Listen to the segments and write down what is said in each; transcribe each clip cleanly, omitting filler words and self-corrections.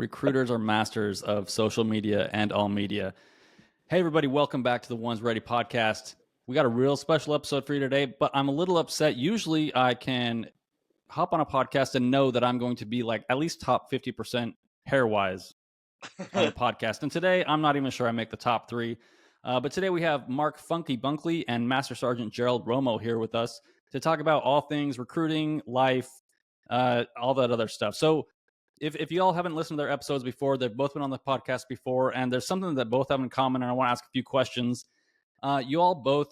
recruiters are masters of social media and all media. Hey, everybody, welcome back to the One's Ready podcast. We got a real special episode for you today, but I'm a little upset. Usually I can hop on a podcast and know that I'm going to be like at least top 50% hair-wise on the podcast. And today, I'm not even sure I make the top three. But today we have Mark Funky Bunkley and Master Sergeant Gerald Romo here with us to talk about all things recruiting, life, all that other stuff. So if you all haven't listened to their episodes before, they've both been on the podcast before, and there's something that both have in common, and I want to ask a few questions. You all both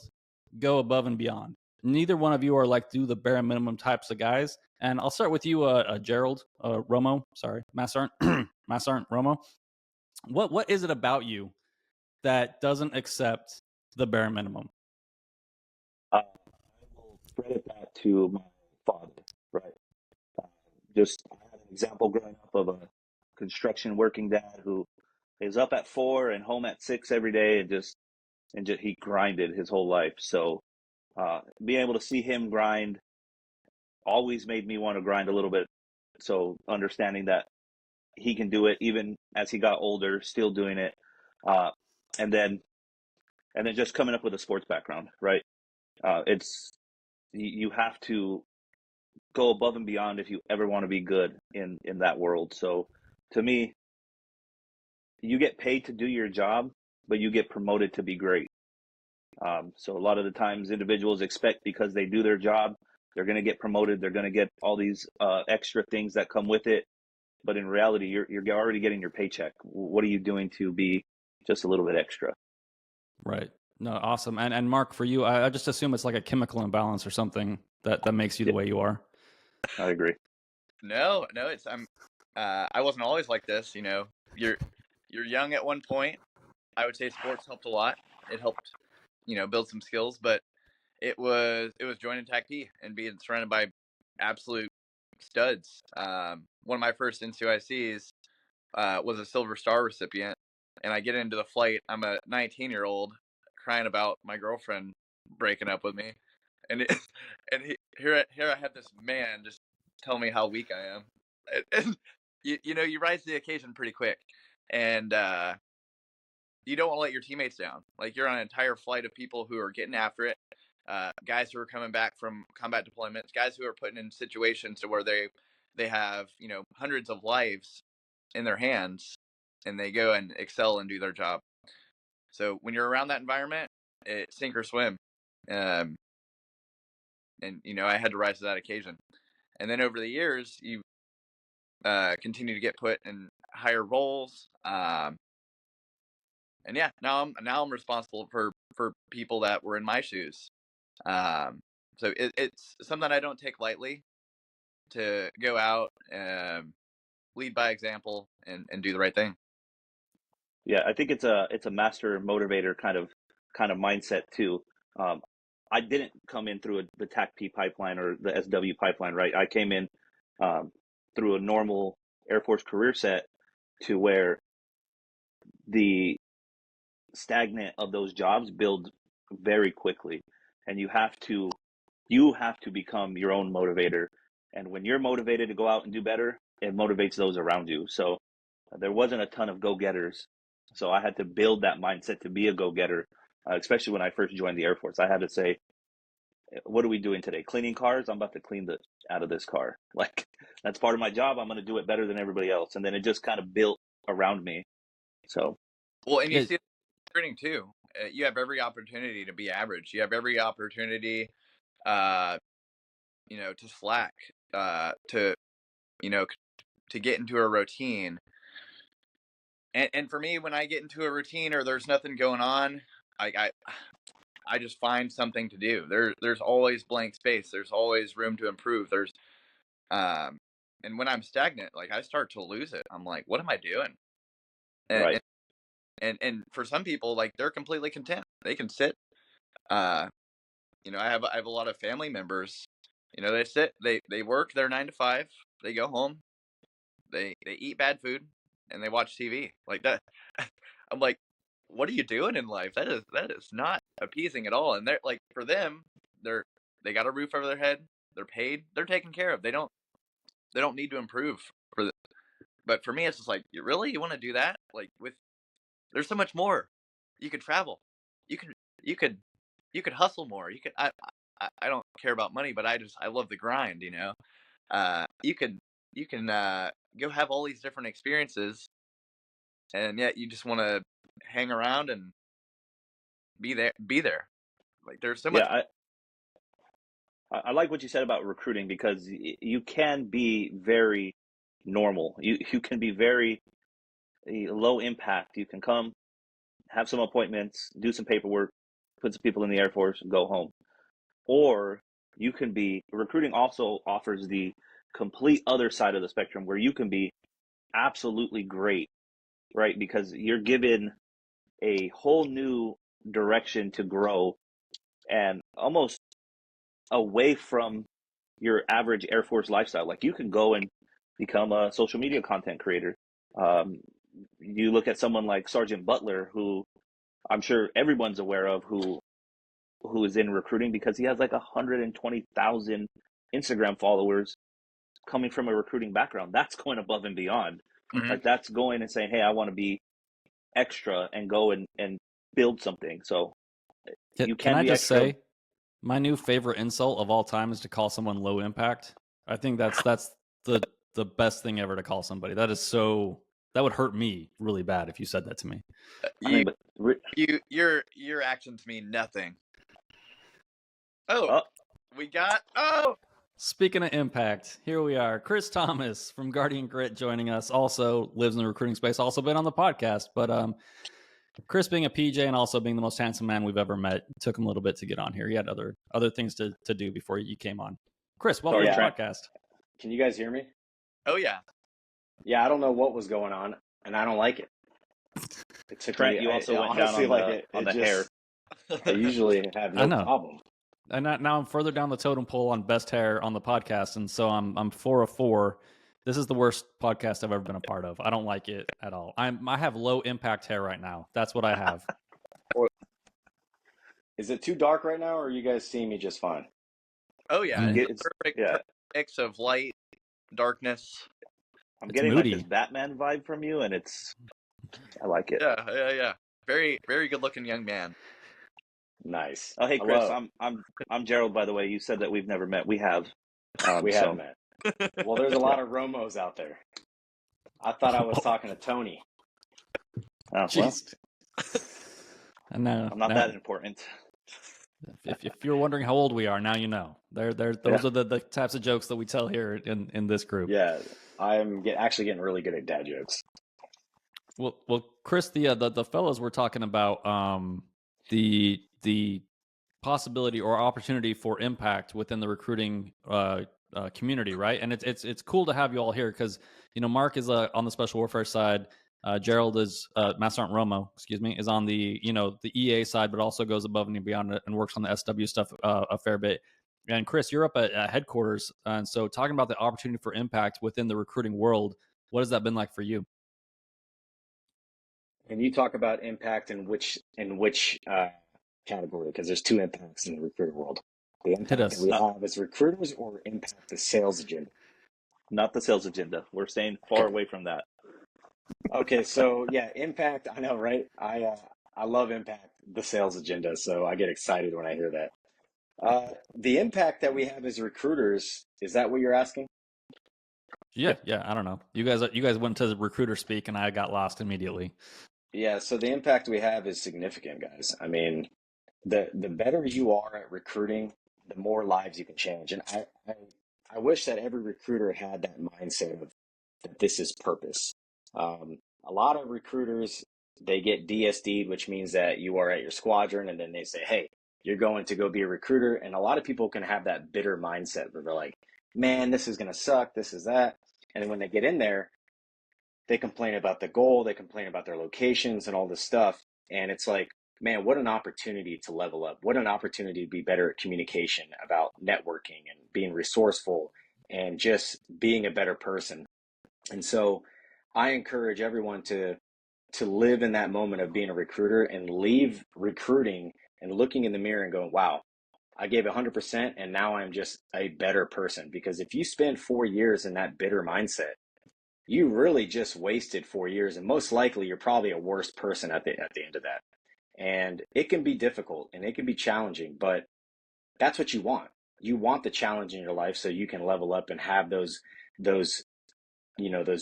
go above and beyond. Neither one of you are like do the bare minimum types of guys. And I'll start with you, Gerald Romo. Sorry, Master Sergeant Romo. What is it about you that doesn't accept the bare minimum? I will credit that to my father, right? Just I had an example growing up of a construction working dad who is up at 4 and home at 6 every day, and just he grinded his whole life. So being able to see him grind always made me want to grind a little bit. So understanding that he can do it even as he got older, still doing it, and then just coming up with a sports background, right? It's you have to go above and beyond if you ever want to be good in that world. So to me, you get paid to do your job, but you get promoted to be great. So a lot of the times individuals expect because they do their job, they're going to get promoted. They're going to get all these extra things that come with it. But in reality, you're already getting your paycheck. What are you doing to be just a little bit extra? Right. No, awesome. And Mark, for you, I just assume it's like a chemical imbalance or something that makes you the way you are. I agree. No, I wasn't always like this. You're young at one point. I would say sports helped a lot. It helped, build some skills, but it was joining TAC-P and being surrounded by absolute studs. One of my first NCOICs was a Silver Star recipient, and I get into the flight. I'm a 19-year-old crying about my girlfriend breaking up with me, and here I have this man just tell me how weak I am, and you rise to the occasion pretty quick, and you don't want to let your teammates down. Like, you're on an entire flight of people who are getting after it, guys who are coming back from combat deployments, guys who are putting in situations to where they have hundreds of lives in their hands, and they go and excel and do their job. So when you're around that environment, it's sink or swim. And I had to rise to that occasion. And then over the years, you continue to get put in higher roles. And yeah, now I'm responsible for people that were in my shoes. So it's something I don't take lightly, to go out and lead by example and do the right thing. Yeah, I think it's a master motivator kind of mindset too. I didn't come in through the TAC-P pipeline or the SW pipeline, right? I came in through a normal Air Force career set, to where the stagnant of those jobs build very quickly, and you have to become your own motivator. And when you're motivated to go out and do better, it motivates those around you. So there wasn't a ton of go-getters. So I had to build that mindset to be a go-getter, especially when I first joined the Air Force. I had to say, what are we doing today? Cleaning cars? I'm about to clean out of this car. Like, that's part of my job. I'm going to do it better than everybody else. And then it just kind of built around me. So, well, and you see it in recruiting too. You have every opportunity to be average. You have every opportunity, to slack, to get into a routine. And for me, when I get into a routine or there's nothing going on, I just find something to do. There's always blank space. There's always room to improve. And when I'm stagnant, like, I start to lose it. I'm like, what am I doing? right. And for some people, like, they're completely content. They can sit. I have a lot of family members. They sit. They work their 9 to 5. They go home. They eat bad food, and they watch TV like that. I'm like, what are you doing in life? That is not appeasing at all. And they're like, for them, they got a roof over their head. They're paid. They're taken care of. They don't need to improve But for me, it's just like, you want to do that? Like there's so much more. You could travel. You could you could you could hustle more. I don't care about money, but I love the grind. You could you can go have all these different experiences, and yet you just want to hang around and be there. Like there's so much. Yeah, I like what you said about recruiting, because you can be very normal. You can be very low impact. You can come, have some appointments, do some paperwork, put some people in the Air Force, and go home. Or you can be, recruiting also offers the complete other side of the spectrum, where you can be absolutely great, right? Because you're given a whole new direction to grow, and almost away from your average Air Force lifestyle. Like, you can go and become a social media content creator. You look at someone like Sergeant Butler, who I'm sure everyone's aware of, who is in recruiting because he has like 120,000 Instagram followers, coming from a recruiting background. That's going above and beyond. Mhm. Like, that's going and saying, hey, I want to be extra and go and build something. So you Can can I be just extra. say, my new favorite insult of all time is to call someone low impact. I think that's the best thing ever to call somebody. That would hurt me really bad if you said that to me. I You mean, but your actions mean nothing. Oh, we got Speaking of impact, here we are. Kris Tomes from Guardian Grit joining us. Also lives in the recruiting space. Also been on the podcast. But Kris, being a PJ and also being the most handsome man we've ever met, took him a little bit to get on here. He had other things to do before you came on. Kris, welcome to the Yeah. podcast. Can you guys hear me? oh yeah. Yeah, I don't know what was going on, and I don't like it. It took Trent, me. you also went honestly, down on like the, on the just, hair. I usually have I no know. problem. And now I'm further down the totem pole on best hair on the podcast, and so I'm 4 of 4. This is the worst podcast I've ever been a part of. I don't like it at all. I have low impact hair right now. That's what I have. Is it too dark right now, or are you guys seeing me just fine? Oh yeah. I mean, It's a perfect mix of light, darkness. I'm It's getting moody. like this Batman vibe from you, and I like it. Yeah. Very, very good looking young man. Nice. Oh, hey Kris, Hello. I'm Gerald, by the way. You said that we've never met. We have. We so have met. Well, there's a lot of Romos out there. I thought I was talking to Tony. well, Jeez. And now, I'm not that important. if you're wondering how old we are, now you know. Those are the types of jokes that we tell here in this group. Yeah, I'm actually getting really good at dad jokes. Well, Kris, the fellows were talking about the possibility or opportunity for impact within the recruiting community, right? And it's cool to have you all here because Mark is on the special warfare side. Gerald is Master Romo, is on the the EA side, but also goes above and beyond it and works on the SW stuff a fair bit. And Kris, you're up at headquarters, and so talking about the opportunity for impact within the recruiting world, what has that been like for you? And you talk about impact in which category, because there's two impacts in the recruiter world. The impact that we have as recruiters, or impact the sales agenda. Not the sales agenda. We're staying far away from that. Okay, so yeah, impact. I know, right? I love impact, the sales agenda. So I get excited when I hear that. The impact that we have as recruiters, is that what you're asking? Yeah. I don't know. You guys went to the recruiter speak, and I got lost immediately. Yeah. So the impact we have is significant, guys. I mean, the better you are at recruiting, the more lives you can change. And I wish that every recruiter had that mindset of that this is purpose. A lot of recruiters, they get DSD'd, which means that you are at your squadron, and then they say, hey, you're going to go be a recruiter. And a lot of people can have that bitter mindset where they're like, man, this is going to suck, this is that. And then when they get in there, they complain about the goal, they complain about their locations and all this stuff. And it's like, man, what an opportunity to level up. What an opportunity to be better at communication, about networking and being resourceful and just being a better person. And so I encourage everyone to live in that moment of being a recruiter and leave recruiting and looking in the mirror and going, wow, I gave 100% and now I'm just a better person. Because if you spend 4 years in that bitter mindset, you really just wasted 4 years, and most likely you're probably a worse person at the end of that. And it can be difficult and it can be challenging, but that's what you want. You want the challenge in your life so you can level up and have those those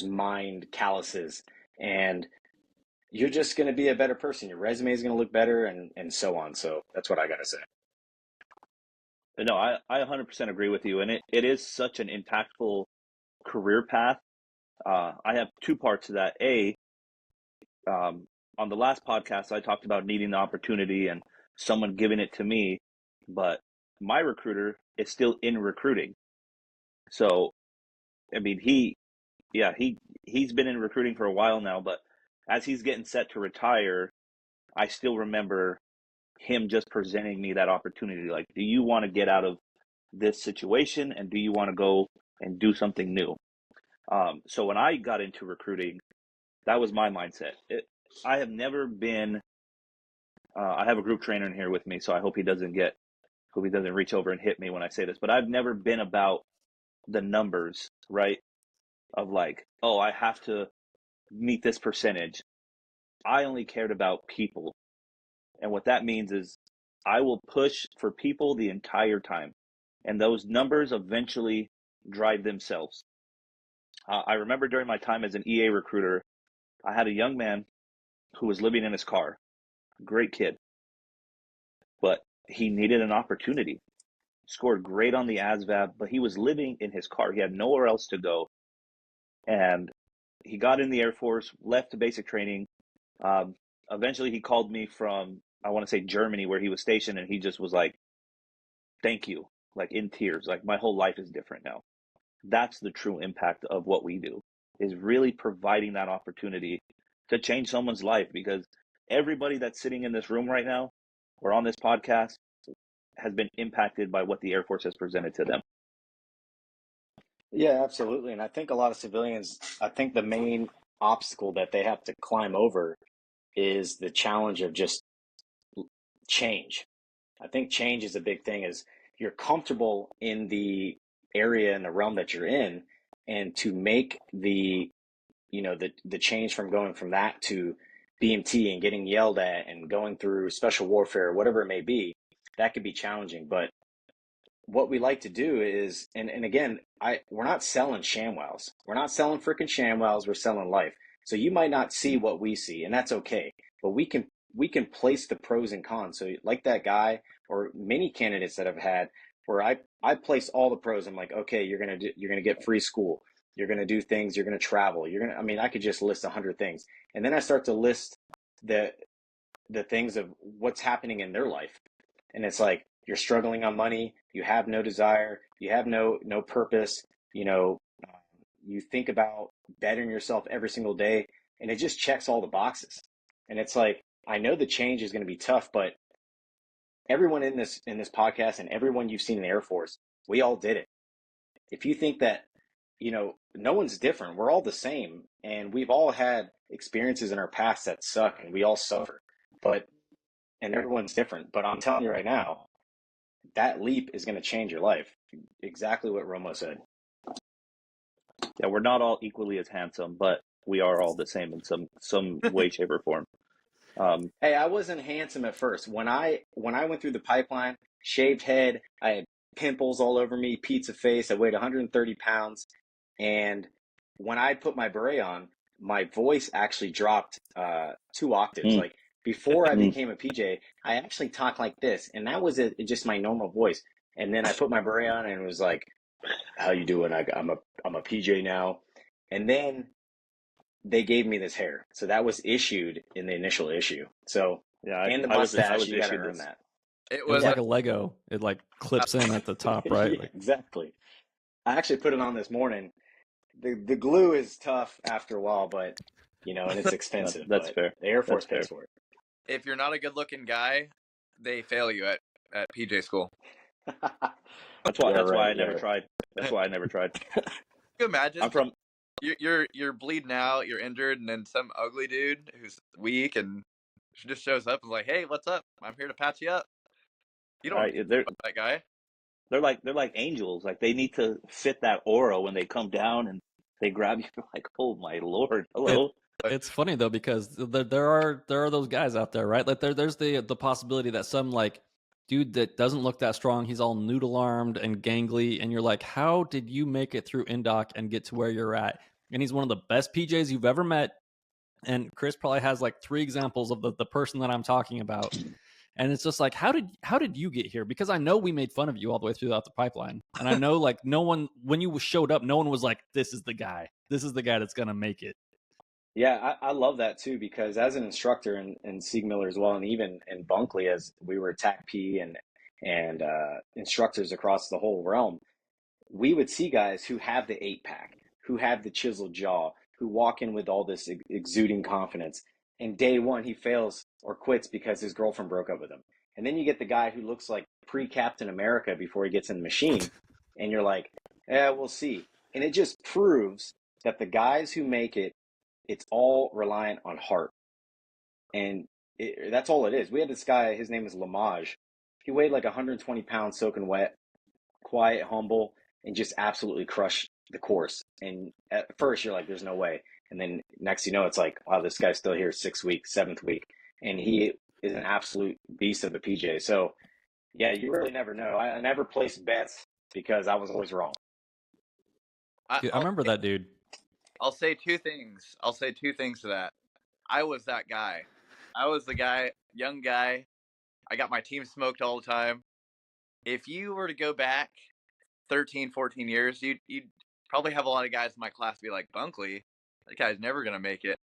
mind calluses, and you're just going to be a better person. Your resume is going to look better, and so on. So that's what I got to say. No, I 100% agree with you. And it is such an impactful career path. I have two parts to that. On the last podcast, I talked about needing the opportunity and someone giving it to me, but my recruiter is still in recruiting. So, I mean, he's been in recruiting for a while now, but as he's getting set to retire, I still remember him just presenting me that opportunity. Like, do you want to get out of this situation, and do you want to go and do something new? So when I got into recruiting, that was my mindset. I have never been. I have a group trainer in here with me, so I hope he doesn't reach over and hit me when I say this. But I've never been about the numbers, right? Of like, oh, I have to meet this percentage. I only cared about people. And what that means is I will push for people the entire time. And those numbers eventually drive themselves. I remember during my time as an EA recruiter, I had a young man who was living in his car. Great kid. But he needed an opportunity. Scored great on the ASVAB, but he was living in his car. He had nowhere else to go. And he got in the Air Force, left to basic training. Eventually, he called me from, I want to say, Germany, where he was stationed, and he just was like, thank you, like in tears. Like, my whole life is different now. That's the true impact of what we do, is really providing that opportunity to change someone's life, because everybody that's sitting in this room right now or on this podcast has been impacted by what the Air Force has presented to them. Yeah, absolutely. And I think a lot of civilians, I think the main obstacle that they have to climb over is the challenge of just change. I think change is a big thing. Is you're comfortable in the area and the realm that you're in, and to make the the change from going from that to BMT and getting yelled at and going through special warfare, whatever it may be, that could be challenging. But what we like to do is, and again, we're not selling ShamWows. We're not selling freaking ShamWows. We're selling life. So you might not see what we see, and that's okay. But we can place the pros and cons. So like that guy or many candidates that I've had, where I place all the pros. I'm like, okay, you're gonna get free school. You're gonna do things. You're gonna travel. I mean, I could just list 100 things, and then I start to list the things of what's happening in their life, and it's like, you're struggling on money, you have no desire, you have no purpose, you think about bettering yourself every single day, and it just checks all the boxes. And it's like, I know the change is going to be tough, but everyone in this podcast and everyone you've seen in the Air Force, we all did it. If you think that, no one's different, we're all the same, and we've all had experiences in our past that suck, and we all suffer, and everyone's different. But I'm telling you right now, that leap is going to change your life. Exactly what Romo said. Yeah, we're not all equally as handsome, but we are all the same in some way, shape, or form. Hey, I wasn't handsome at first. When I went through the pipeline, shaved head, I had pimples all over me, pizza face. I weighed 130 pounds, and when I put my beret on, my voice actually dropped 2 octaves. Like, before I became a PJ, I actually talked like this, and that was just my normal voice. And then I put my beret on, and it was like, "How you doing? I'm a PJ now." And then they gave me this hair, so that was issued in the initial issue. So yeah, and the I was mustache, you got to issued earn this. that. It It was was like a Lego. It like clips in at the top, right? Yeah, exactly. I actually put it on this morning. The glue is tough after a while, but and it's expensive. That's but fair. The Air Force That's pays fair. for it. if you're not a good-looking guy, they fail you at PJ school. That's why I never right. tried. That's why I never tried. Can you imagine? I'm from. You're bleeding out, you're injured, and then some ugly dude who's weak and just shows up and is like, "Hey, what's up? I'm here to patch you up." You don't They're that guy. they're like angels. Like, they need to fit that aura when they come down, and they grab you like, oh my Lord, hello. It's funny though, because there are those guys out there, right? Like there's the possibility that some like dude that doesn't look that strong, he's all noodle armed and gangly, and you're like, how did you make it through Indoc and get to where you're at? And he's one of the best PJs you've ever met. And Chris probably has like 3 examples of the person that I'm talking about. And it's just like, how did you get here? Because I know we made fun of you all the way throughout the pipeline, and I know like no one, when you showed up, no one was like, this is the guy that's gonna make it. Yeah, I love that too, because as an instructor in Sieg Miller as well, and even in Bunkley, as we were TAC P and instructors across the whole realm, we would see guys who have the 8-pack, who have the chiseled jaw, who walk in with all this exuding confidence. And day one, he fails or quits because his girlfriend broke up with him. And then you get the guy who looks like pre-Captain America before he gets in the machine, and you're like, yeah, we'll see. And it just proves that the guys who make it, it's all reliant on heart. And that's all it is. We had this guy, his name is Lamage. He weighed like 120 pounds soaking wet, quiet, humble, and just absolutely crush the course. And at first you're like, there's no way. And then next you know, it's like, wow, this guy's still here 6 weeks, 7th week. And he is an absolute beast of a PJ. So yeah, you really never know. I never placed bets because I was always wrong. Dude, I remember that dude. I'll say 2 things. I'll say 2 things to that. I was that guy. I was the guy, young guy. I got my team smoked all the time. If you were to go back 13, 14 years, you'd probably have a lot of guys in my class be like, Bunkley, that guy's never going to make it.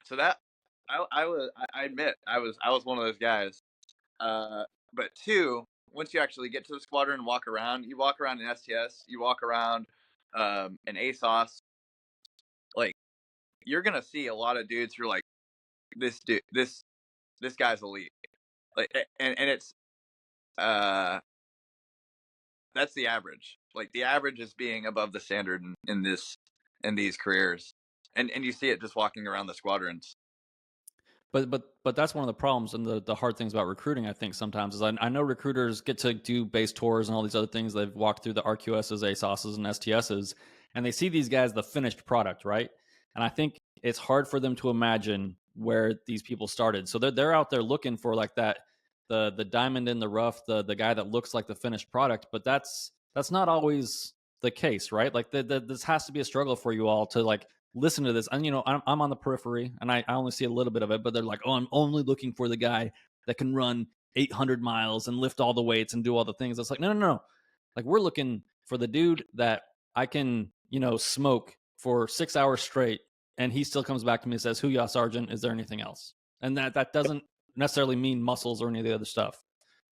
So that, I admit, I was one of those guys. But 2, once you actually get to the squadron and walk around, you walk around in STS, you walk around in ASOS, like, you're going to see a lot of dudes who are like, this guy's elite. Like, and it's, that's the average. Like, the average is being above the standard in these careers, and you see it just walking around the squadrons. But that's one of the problems and the hard things about recruiting, I think, sometimes is I know recruiters get to do base tours and all these other things. They've walked through the RQSs, ASOSs, and STSs, and they see these guys the finished product, right? And I think it's hard for them to imagine where these people started. So they're out there looking for like that the diamond in the rough, the guy that looks like the finished product. But that's not always the case, right? Like this has to be a struggle for you all to like listen to this. And, I'm on the periphery and I only see a little bit of it, but they're like, oh, I'm only looking for the guy that can run 800 miles and lift all the weights and do all the things. It's like, no. Like, we're looking for the dude that I can, smoke for 6 hours straight. And he still comes back to me and says, "Hoo-yah, Sergeant, is there anything else?" And that doesn't necessarily mean muscles or any of the other stuff.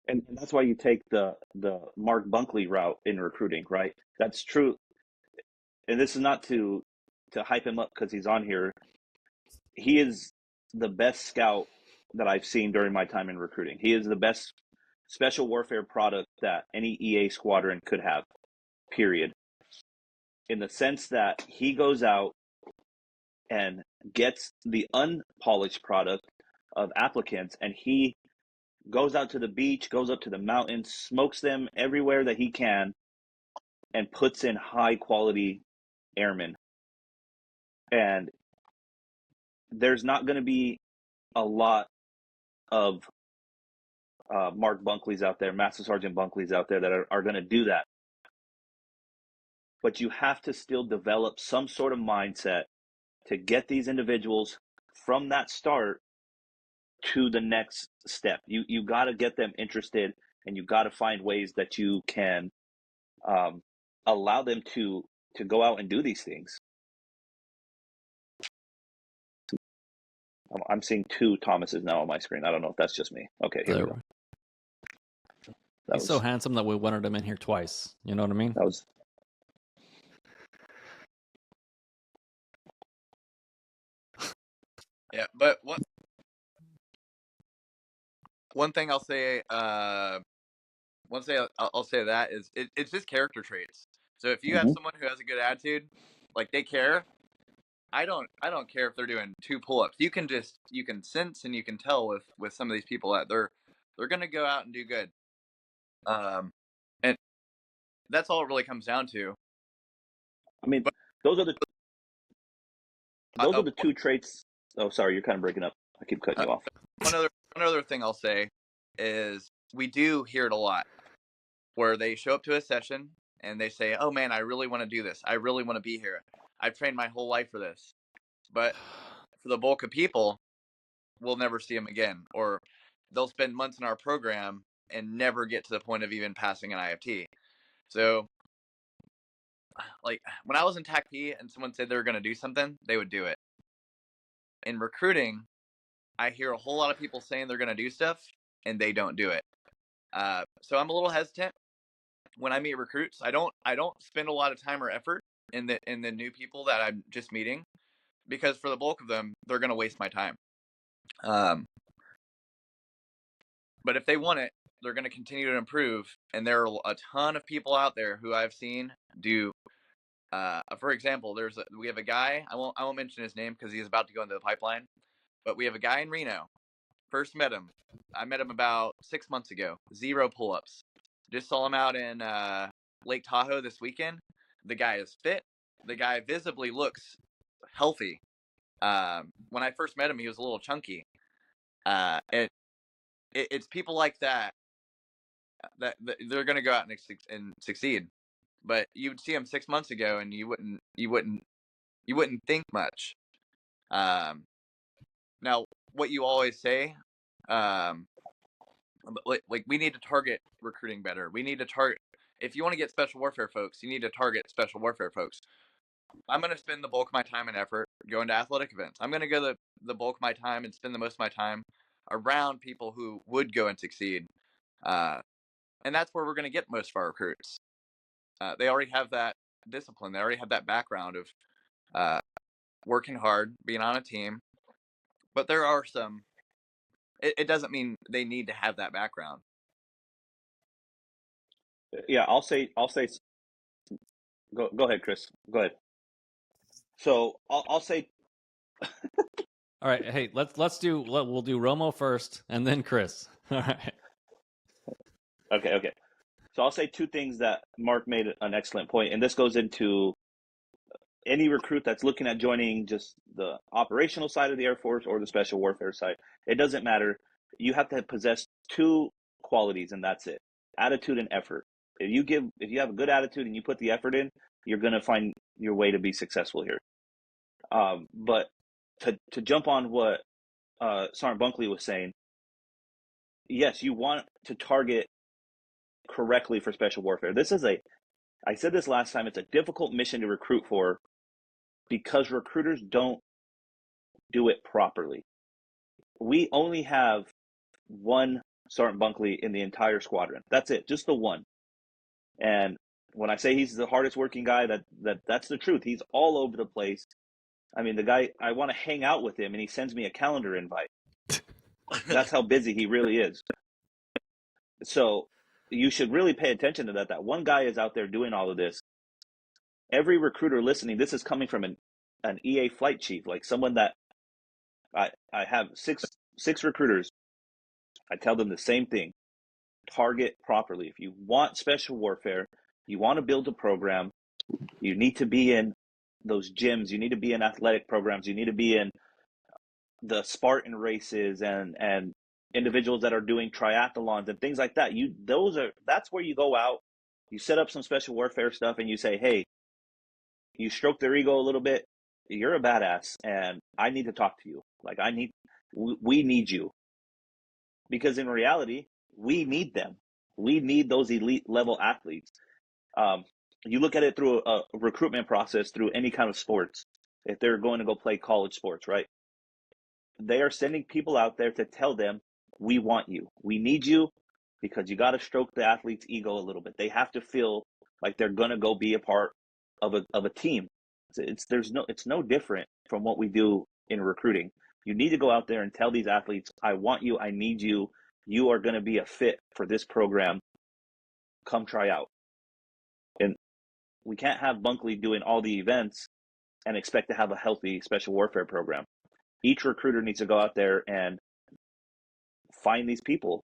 And that's why you take the Mark Bunkley route in recruiting, right? That's true. And this is not to hype him up because he's on here. He is the best scout that I've seen during my time in recruiting. He is the best special warfare product that any EA squadron could have, period. In the sense that he goes out and gets the unpolished product of applicants, and he goes out to the beach, goes up to the mountains, smokes them everywhere that he can, and puts in high quality airmen. And there's not going to be a lot of Mark Bunkleys out there, Master Sergeant Bunkleys out there that are going to do that. But you have to still develop some sort of mindset to get these individuals from that start to the next step. You got to get them interested, and you got to find ways that you can allow them to go out and do these things. I'm seeing 2 Thomases now on my screen. I don't know if that's just me. Okay, here we go. He's so handsome that we wanted him in here twice. You know what I mean? That was. Yeah, but one thing I'll say, I'll say that is it's just character traits. So if you have someone who has a good attitude, like they care, I don't care if they're doing 2 pull-ups. You can sense and you can tell with some of these people that they're gonna go out and do good. And that's all it really comes down to. I mean, But those are the uh, two traits. Oh, sorry, you're kind of breaking up. I keep cutting uh, you off. one other thing I'll say is we do hear it a lot where they show up to a session and they say, "Oh man, I really want to do this. I really want to be here. I've trained my whole life for this." But for the bulk of people, we'll never see them again, or they'll spend months in our program and never get to the point of even passing an IFT. So, like when I was in TAC P and someone said they were going to do something, they would do it. In recruiting, I hear a whole lot of people saying they're going to do stuff and they don't do it. So I'm a little hesitant when I meet recruits. I don't spend a lot of time or effort in the new people that I'm just meeting, because for the bulk of them, they're going to waste my time. But if they want it, they're going to continue to improve. And there are a ton of people out there who I've seen do. For example, we have a guy. I won't mention his name because he's about to go into the pipeline. But we have a guy in Reno. First met him. I met him about 6 months ago. 0 pull-ups. Just saw him out in Lake Tahoe this weekend. The guy is fit. The guy visibly looks healthy. When I first met him, he was a little chunky. It's people like that they're going to go out and succeed. But you'd see him 6 months ago, and you wouldn't think much. Now, what you always say, like we need to target recruiting better. We need to target. If you want to get special warfare folks, you need to target special warfare folks. I'm going to spend the bulk of my time and effort going to athletic events. I'm going to go the bulk of my time and spend the most of my time around people who would go and succeed. And that's where we're going to get most of our recruits. They already have that discipline. They already have that background of working hard, being on a team. But there are some. It doesn't mean they need to have that background. Yeah, I'll say. Go ahead, Chris. Go ahead. So I'll say. All right, hey, we'll do Romo first and then Chris. All right. Okay. So I'll say two things that Mark made an excellent point, and this goes into any recruit that's looking at joining just the operational side of the Air Force or the special warfare side. It doesn't matter. You have to possess two qualities, and that's it: attitude and effort. If you have a good attitude and you put the effort in, you're gonna find your way to be successful here. But to jump on what Sergeant Bunkley was saying, yes, you want to target correctly for special warfare. I said this last time, it's a difficult mission to recruit for because recruiters don't do it properly. We only have one Sergeant Bunkley in the entire squadron. That's it, just the one. And when I say he's the hardest working guy, that's the truth. He's all over the place. I mean, the guy, I want to hang out with him, and he sends me a calendar invite. That's how busy he really is. So you should really pay attention to that. That one guy is out there doing all of this. Every recruiter listening, this is coming from an EA flight chief, like someone that I have six recruiters. I tell them the same thing: target properly. If you want special warfare, you want to build a program, you need to be in those gyms, you need to be in athletic programs, you need to be in the Spartan races and individuals that are doing triathlons and things like that. That's where you go out, you set up some special warfare stuff, and you say, hey, you stroke their ego a little bit. You're a badass, and I need to talk to you. Like we need you, because in reality, we need them. We need those elite level athletes. You look at it through a recruitment process through any kind of sports. If they're going to go play college sports, right? They are sending people out there to tell them, we want you. We need you, because you got to stroke the athlete's ego a little bit. They have to feel like they're going to go be a part of a team. It's no different from what we do in recruiting. You need to go out there and tell these athletes, I want you, I need you. You are going to be a fit for this program. Come try out. And we can't have Bunkley doing all the events and expect to have a healthy special warfare program. Each recruiter needs to go out there and find these people,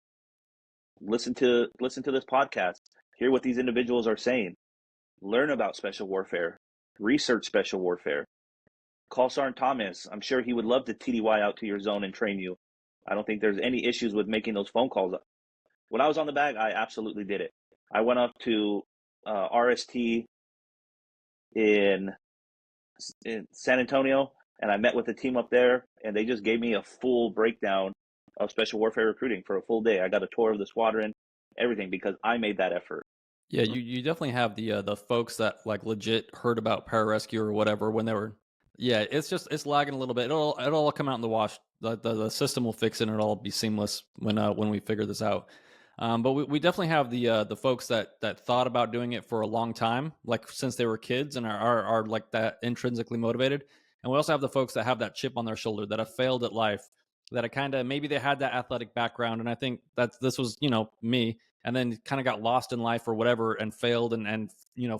listen to this podcast, hear what these individuals are saying, learn about special warfare, research special warfare. Call Sergeant Thomas. I'm sure he would love to TDY out to your zone and train you. I don't think there's any issues with making those phone calls. When I was on the bag, I absolutely did it. I went up to RST in San Antonio, and I met with the team up there, and they just gave me a full breakdown of special warfare recruiting for a full day. I got a tour of the squadron, everything, because I made that effort. Yeah, you definitely have the folks that like legit heard about pararescue or whatever when they were. Yeah, it's lagging a little bit. It'll all come out in the wash. The system will fix it, and it'll all be seamless when we figure this out. But we definitely have the folks that thought about doing it for a long time, like since they were kids, and are like that intrinsically motivated. And we also have the folks that have that chip on their shoulder that have failed at life, that are kind of maybe they had that athletic background, and I think this was me, and then kind of got lost in life or whatever and failed and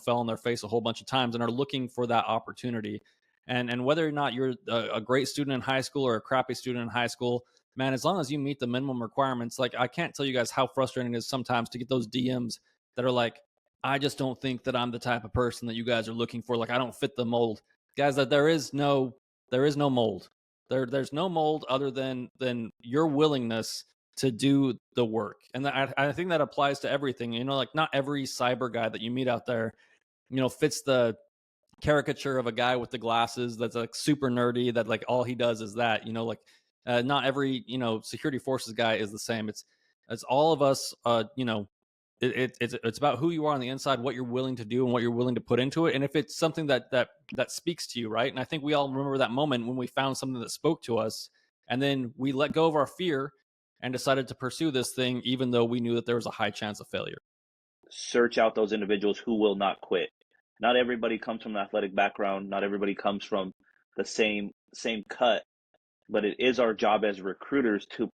fell on their face a whole bunch of times and are looking for that opportunity. And whether or not you're a great student in high school or a crappy student in high school, man, as long as you meet the minimum requirements, like I can't tell you guys how frustrating it is sometimes to get those DMs that are like, I just don't think that I'm the type of person that you guys are looking for. Like I don't fit the mold. Guys, that there is no mold. There's no mold other than your willingness to do the work. And I think that applies to everything. Like not every cyber guy that you meet out there, fits the caricature of a guy with the glasses that's like super nerdy, that like all he does is that, like not every, security forces guy is the same. It's all of us, it's about who you are on the inside, what you're willing to do and what you're willing to put into it. And if it's something that speaks to you, right? And I think we all remember that moment when we found something that spoke to us, and then we let go of our fear and decided to pursue this thing, even though we knew that there was a high chance of failure. Search out those individuals who will not quit. Not everybody comes from an athletic background. Not everybody comes from the same cut, but it is our job as recruiters to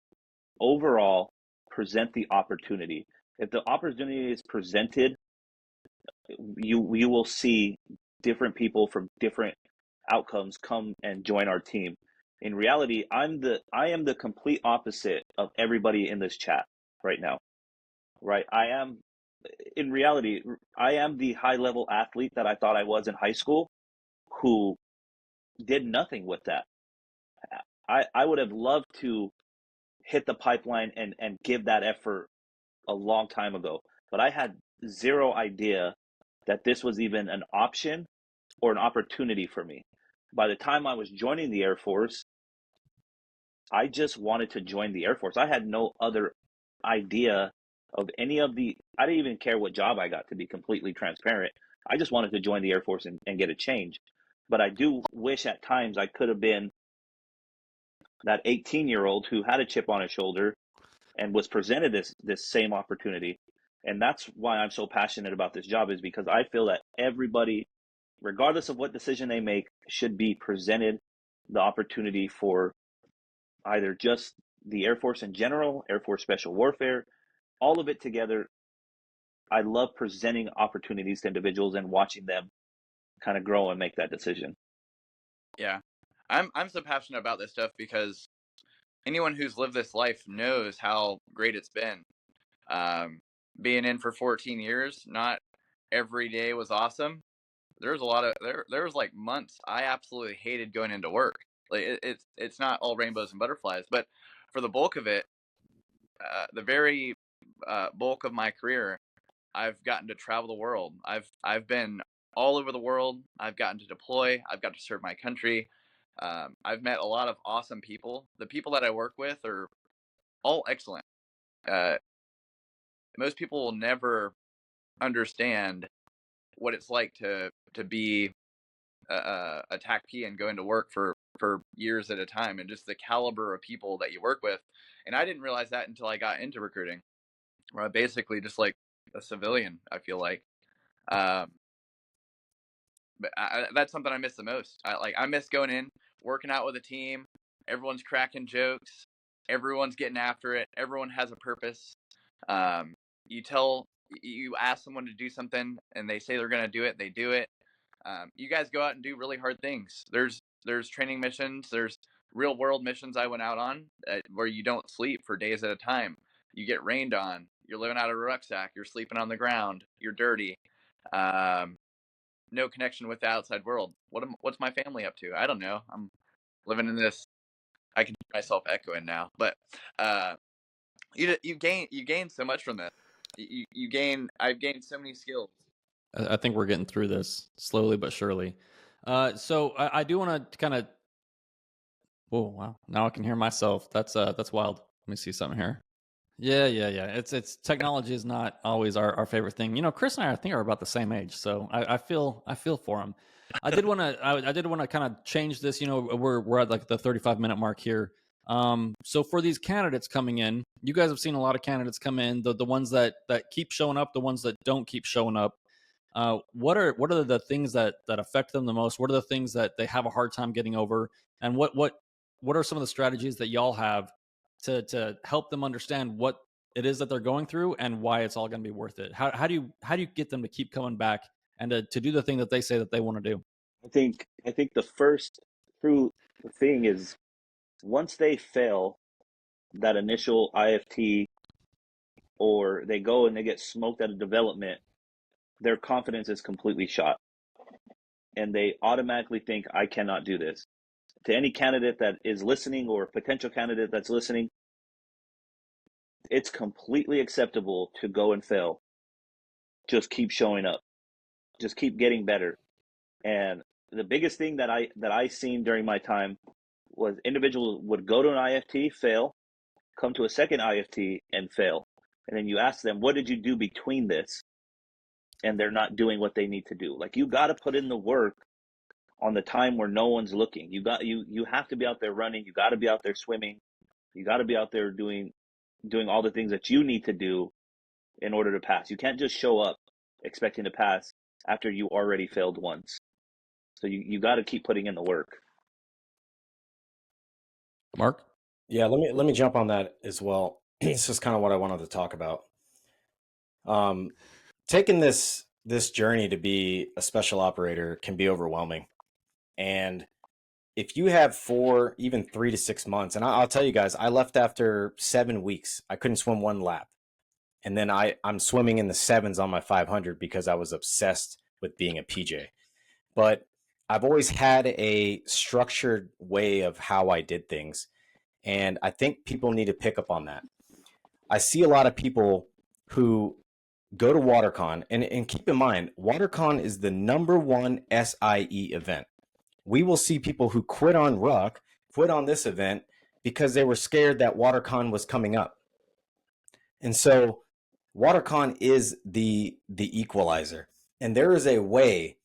overall present the opportunity. If the opportunity is presented, you will see different people from different outcomes come and join our team. In reality, I am the complete opposite of everybody in this chat right now. Right? In reality, I am the high level athlete that I thought I was in high school, who did nothing with that. I would have loved to hit the pipeline and give that effort a long time ago, but I had zero idea that this was even an option or an opportunity for me. By the time I was joining the Air Force, I just wanted to join the Air Force. I had no other idea of I didn't even care what job I got, to be completely transparent. I just wanted to join the Air Force and get a change. But I do wish at times I could have been that 18-year-old who had a chip on his shoulder and was presented this same opportunity. And that's why I'm so passionate about this job, is because I feel that everybody, regardless of what decision they make, should be presented the opportunity for either just the Air Force in general, Air Force Special Warfare, all of it together. I love presenting opportunities to individuals and watching them kind of grow and make that decision. Yeah. I'm so passionate about this stuff because anyone who's lived this life knows how great it's been. Being in for 14 years, not every day was awesome. There was a lot of there was like months I absolutely hated going into work. Like it's not all rainbows and butterflies, but for the bulk of it, the very bulk of my career, I've gotten to travel the world. I've been all over the world. I've gotten to deploy. I've got to serve my country. I've met a lot of awesome people. The people that I work with are all excellent. Most people will never understand what it's like to be a TAC-P and go into work for years at a time, and just the caliber of people that you work with. And I didn't realize that until I got into recruiting, where I basically just like a civilian, I feel like. But that's something I miss the most. I miss going in, working out with a team. Everyone's cracking jokes. Everyone's getting after it. Everyone has a purpose. You ask someone to do something and they say they're going to do it. They do it. You guys go out and do really hard things. There's training missions. There's real world missions I went out on where you don't sleep for days at a time. You get rained on. You're living out of a rucksack. You're sleeping on the ground. You're dirty. no connection with the outside world. What's my family up to? I don't know. I'm living in this. I can hear myself echoing now, but you gain so much from this. You gain. I've gained so many skills. I think we're getting through this slowly but surely. So I do want to kind of. Whoa! Wow! Now I can hear myself. That's wild. Let me see something here. Yeah. It's technology is not always our favorite thing. You know, Chris and I think are about the same age, so I feel for him. I did want to kind of change this. You know, we're at like the 35-minute mark here. So for these candidates coming in, you guys have seen a lot of candidates come in. The ones that keep showing up, the ones that don't keep showing up. What are the things that affect them the most? What are the things that they have a hard time getting over? And what are some of the strategies that y'all have to help them understand what it is that they're going through and why it's all going to be worth it? How do you get them to keep coming back and to do the thing that they say that they want to do? I think the first true thing is, once they fail that initial IFT, or they go and they get smoked at a development, their confidence is completely shot. And they automatically think, I cannot do this. To any candidate that is listening, or potential candidate that's listening, it's completely acceptable to go and fail. Just keep showing up. Just keep getting better. And the biggest thing that I seen during my time was individuals would go to an IFT, fail, come to a second IFT and fail. And then you ask them, what did you do between this? And they're not doing what they need to do. Like, you got to put in the work on the time where no one's looking. You have to be out there running. You got to be out there swimming. You got to be out there doing all the things that you need to do in order to pass. You can't just show up expecting to pass after you already failed once. So you got to keep putting in the work. Mark? Yeah, let me jump on that as well. This is kind of what I wanted to talk about. Taking this journey to be a special operator can be overwhelming. And if you have 4, even 3 to 6 months, and I'll tell you guys, I left after 7 weeks. I couldn't swim one lap. And then I'm swimming in the 7s on my 500 because I was obsessed with being a PJ. But I've always had a structured way of how I did things. And I think people need to pick up on that. I see a lot of people who go to Watercon, and keep in mind, Watercon is the #1 SIE event. We will see people who quit on Ruck, quit on this event because they were scared that Watercon was coming up. And so Watercon is the equalizer. And there is a way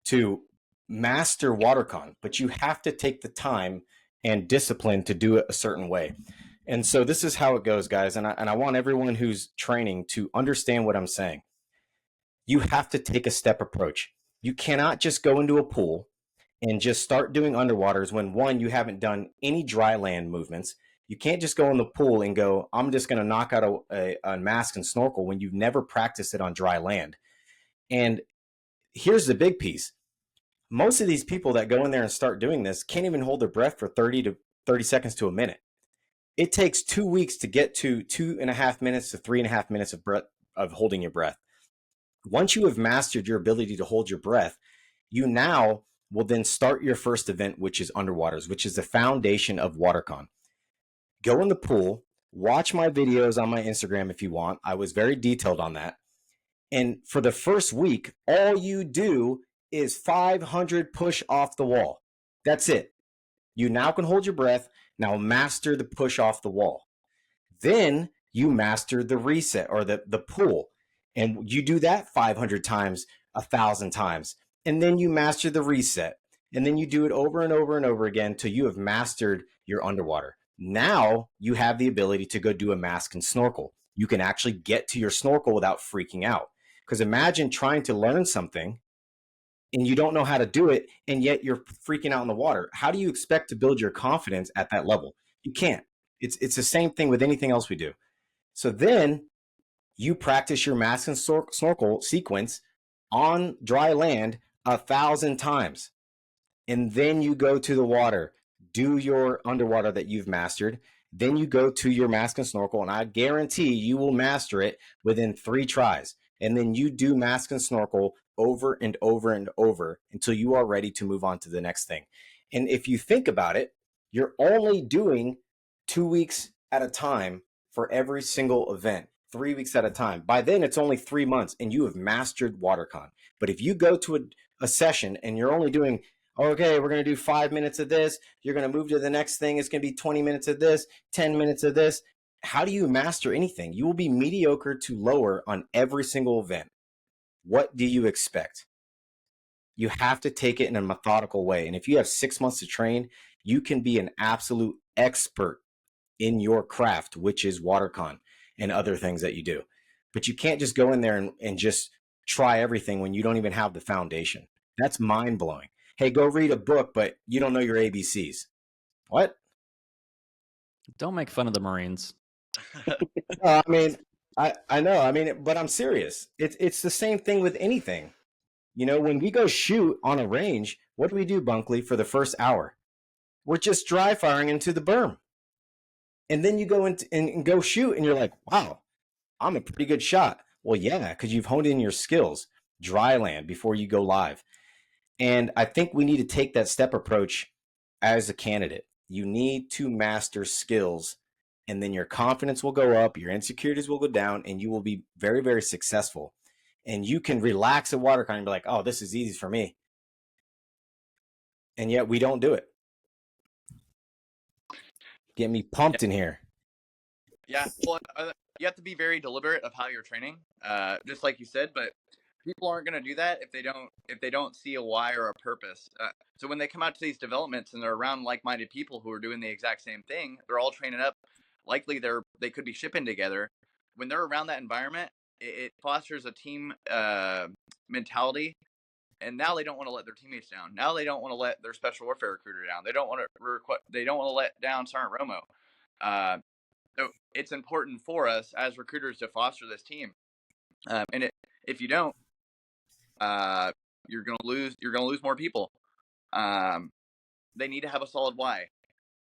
to master Watercon, but you have to take the time and discipline to do it a certain way. And so this is how it goes, guys. And I want everyone who's training to understand what I'm saying. You have to take a step approach. You cannot just go into a pool and just start doing underwaters when, one, you haven't done any dry land movements. You can't just go in the pool and go, I'm just going to knock out a mask and snorkel when you've never practiced it on dry land. And here's the big piece. Most of these people that go in there and start doing this can't even hold their breath for 30 seconds to a minute. It takes 2 weeks to get to 2.5 minutes to 3.5 minutes of holding your breath. Once you have mastered your ability to hold your breath, you now will then start your first event, which is underwaters, which is the foundation of Watercon. Go in the pool, watch my videos on my Instagram if you want. I was very detailed on that. And for the first week, all you do is 500 push off the wall. That's it. You now can hold your breath. Now master the push off the wall. Then you master the reset, or the pull. And you do that 500 times, 1,000 times. And then you master the reset. And then you do it over and over and over again till you have mastered your underwater. Now you have the ability to go do a mask and snorkel. You can actually get to your snorkel without freaking out. Because imagine trying to learn something and you don't know how to do it, and yet you're freaking out in the water. How do you expect to build your confidence at that level? You can't. It's the same thing with anything else we do. So then you practice your mask and snorkel sequence on dry land 1,000 times. And then you go to the water, do your underwater that you've mastered. Then you go to your mask and snorkel, and I guarantee you will master it within 3 tries. And then you do mask and snorkel over and over and over until you are ready to move on to the next thing. And if you think about it, you're only doing 2 weeks at a time for every single event, 3 weeks at a time. By then, it's only 3 months and you have mastered Watercon. But if you go to a session and you're only doing, okay, we're going to do 5 minutes of this, you're going to move to the next thing, it's going to be 20 minutes of this, 10 minutes of this. How do you master anything? You will be mediocre to lower on every single event. What do you expect? You have to take it in a methodical way. And if you have 6 months to train, you can be an absolute expert in your craft, which is Watercon and other things that you do. But you can't just go in there and just try everything when you don't even have the foundation. That's mind blowing. Hey, go read a book, but you don't know your ABCs. What? Don't make fun of the Marines. I mean, I know. I mean, but I'm serious. It's the same thing with anything. You know, when we go shoot on a range, what do we do, Bunkley, for the first hour? We're just dry firing into the berm. And then you go in and go shoot, and you're like, wow, I'm a pretty good shot. Well, yeah, because you've honed in your skills, dry land before you go live. And I think we need to take that step approach as a candidate. You need to master skills, and then your confidence will go up, your insecurities will go down, and you will be very, very successful. And you can relax at Watercon and be like, oh, this is easy for me. And yet we don't do it. Get me pumped in here. Yeah, well, you have to be very deliberate of how you're training, just like you said. But people aren't going to do that if they don't see a why or a purpose. So when they come out to these developments and they're around like-minded people who are doing the exact same thing, they're all training up. Likely they could be shipping together. When they're around that environment, it fosters a team mentality. And now they don't want to let their teammates down. Now they don't want to let their special warfare recruiter down. They don't want to let down Sergeant Romo. So it's important for us as recruiters to foster this team. If you don't, you're gonna lose. You're gonna lose more people. They need to have a solid why.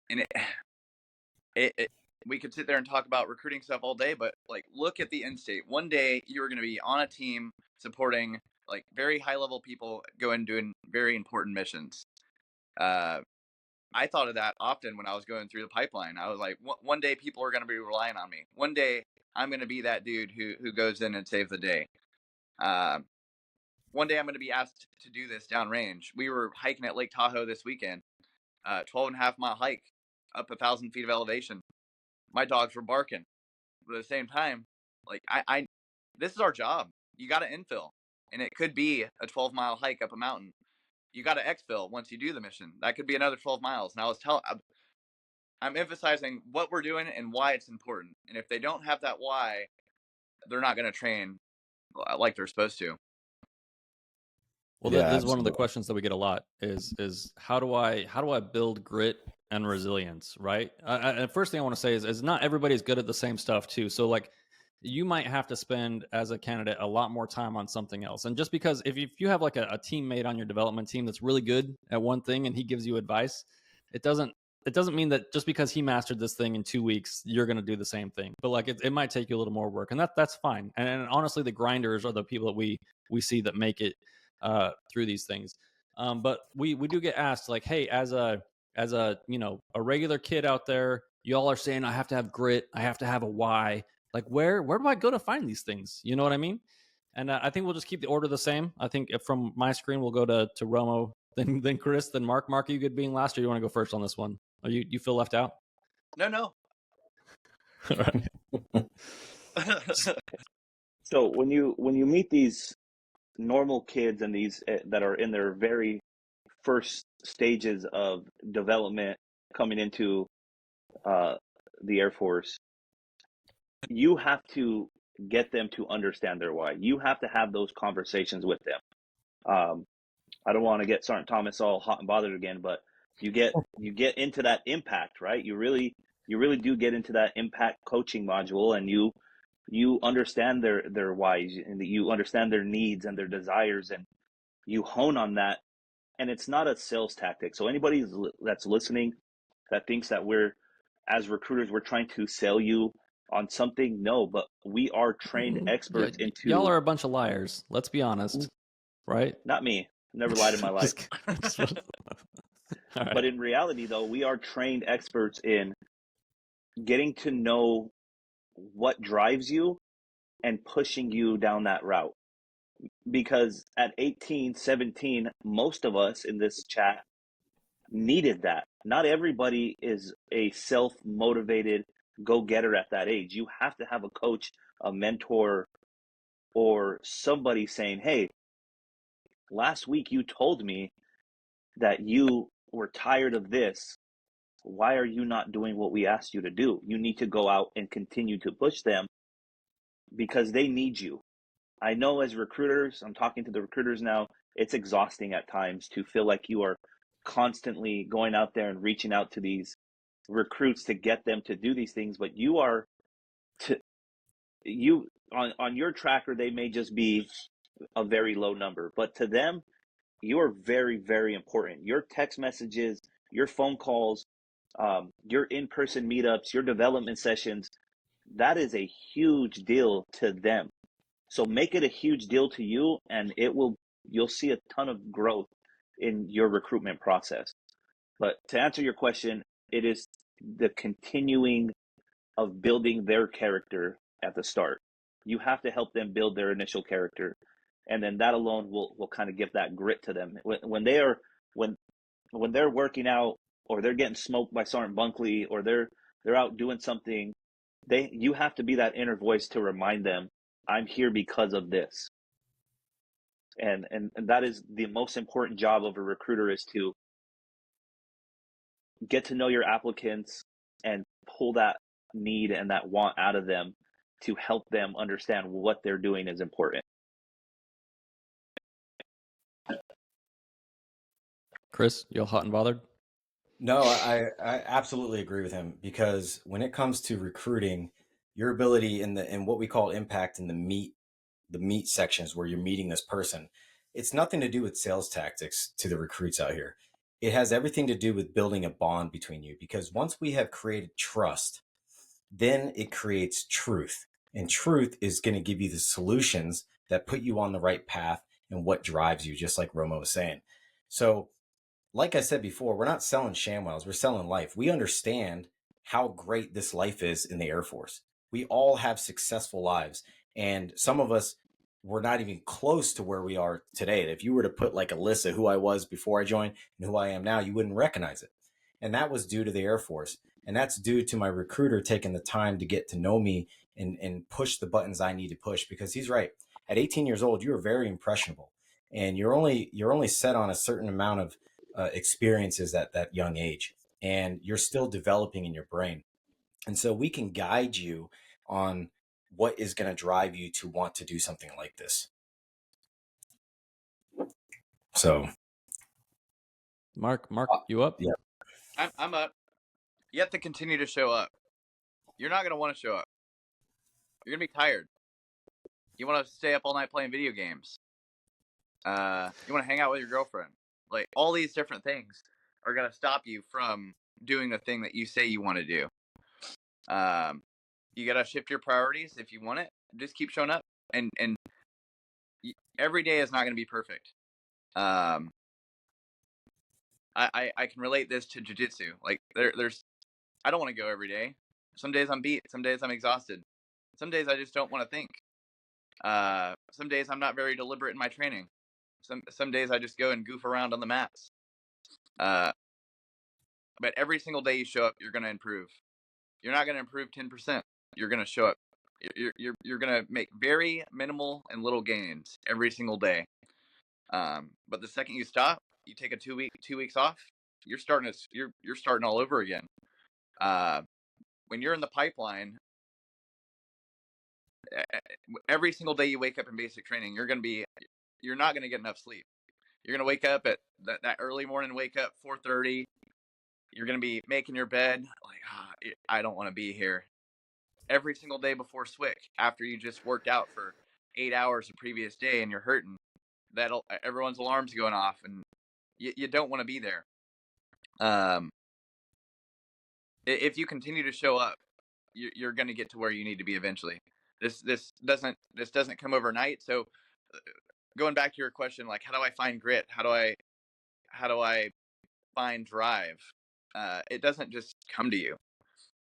And we could sit there and talk about recruiting stuff all day, but like, look at the end state. One day you are going to be on a team supporting like very high level people going doing very important missions. I thought of that often when I was going through the pipeline. I was like, one day people are going to be relying on me. One day I'm going to be that dude who goes in and saves the day. One day I'm going to be asked to do this downrange. We were hiking at Lake Tahoe this weekend, 12.5 mile hike up 1,000 feet of elevation. My dogs were barking, but at the same time, like this is our job. You got to infill, and it could be a 12-mile hike up a mountain. You got to exfil once you do the mission. That could be another 12 miles. And I'm emphasizing what we're doing and why it's important. And if they don't have that why, they're not going to train like they're supposed to. Well, Yeah, this is one of the absolutely. questions that we get a lot is how do I build grit and resilience, right? The first thing I want to say is not everybody's good at the same stuff too. So like you might have to spend as a candidate a lot more time on something else. And just because if you have like a teammate on your development team that's really good at one thing and he gives you advice, it doesn't mean that just because he mastered this thing in 2 weeks, you're going to do the same thing. But like it might take you a little more work, and that's fine. And honestly, the grinders are the people that we see that make it through these things. But we do get asked like, hey, as a a regular kid out there, y'all are saying I have to have grit, I have to have a why. Like where do I go to find these things? You know what I mean? And I think we'll just keep the order the same. I think from my screen we'll go to Romo, then Chris, then Mark. Mark, are you good being last, or you want to go first on this one? Or you feel left out? No. All right. So when you meet these normal kids and these that are in their very first stages of development, coming into the Air Force, you have to get them to understand their why. You have to have those conversations with them. I don't want to get Sergeant Thomas all hot and bothered again, but you get into that impact, right? You really do get into that impact coaching module, and you understand their whys, and you understand their needs and their desires, and you hone on that. And it's not a sales tactic. So anybody that's listening that thinks that we're, as recruiters, we're trying to sell you on something? No, but we are trained experts Y'all into. are a bunch of liars. Let's be honest, right? Not me. Never lied in my life. All right. But in reality, though, we are trained experts in getting to know what drives you and pushing you down that route. Because at 18, 17, most of us in this chat needed that. Not everybody is a self-motivated go-getter at that age. You have to have a coach, a mentor, or somebody saying, hey, last week you told me that you were tired of this. Why are you not doing what we asked you to do? You need to go out and continue to push them because they need you. I know as recruiters, I'm talking to the recruiters now, it's exhausting at times to feel like you are constantly going out there and reaching out to these recruits to get them to do these things, but you are on your tracker, they may just be a very low number, but to them, you are very, very important. Your text messages, your phone calls, your in-person meetups, your development sessions, that is a huge deal to them. So make it a huge deal to you, and you'll see a ton of growth in your recruitment process. But to answer your question, it is the continuing of building their character at the start. You have to help them build their initial character, and then that alone will kind of give that grit to them. When they're working out, or they're getting smoked by Sergeant Bunkley, or they're out doing something, you have to be that inner voice to remind them, I'm here because of this. And that is the most important job of a recruiter, is to get to know your applicants and pull that need and that want out of them to help them understand what they're doing is important. Chris, you all hot and bothered? No, I absolutely agree with him, because when it comes to recruiting, your ability in what we call impact in the meat sections where you're meeting this person, it's nothing to do with sales tactics to the recruits out here. It has everything to do with building a bond between you, because once we have created trust, then it creates truth. And truth is going to give you the solutions that put you on the right path and what drives you, just like Romo was saying. So, like I said before, we're not selling ShamWows, we're selling life. We understand how great this life is in the Air Force. We all have successful lives, and some of us were not even close to where we are today. If you were to put like a list of who I was before I joined and who I am now, you wouldn't recognize it. And that was due to the Air Force. And that's due to my recruiter taking the time to get to know me and push the buttons I need to push, because he's right. At 18 years old, you are very impressionable, and you're only set on a certain amount of experiences at that young age, and you're still developing in your brain. And so we can guide you on what is going to drive you to want to do something like this. So, Mark, you up? Yeah. I'm up. You have to continue to show up. You're not going to want to show up. You're going to be tired. You want to stay up all night playing video games. You want to hang out with your girlfriend. Like, all these different things are going to stop you from doing the thing that you say you want to do. You got to shift your priorities if you want it. Just keep showing up. And every day is not going to be perfect. I can relate this to jiu-jitsu. Like, there's I don't want to go every day. Some days I'm beat. Some days I'm exhausted. Some days I just don't want to think. Some days I'm not very deliberate in my training. Some days I just go and goof around on the mats. But every single day you show up, you're going to improve. You're not going to improve 10%. You're going to show up. You're going to make very minimal and little gains every single day. But the second you stop, you take a 2 weeks off, you're starting all over again. When you're in the pipeline, every single day you wake up in basic training, you're not going to get enough sleep. You're going to wake up at that early morning, wake up 4:30. You're going to be making your bed like, I don't want to be here. Every single day before SWIC, after you just worked out for 8 hours the previous day and you're hurting, everyone's alarms going off and you don't want to be there. If you continue to show up, you're going to get to where you need to be eventually. This doesn't come overnight. So going back to your question, like, how do I find grit? How do I find drive? It doesn't just come to you.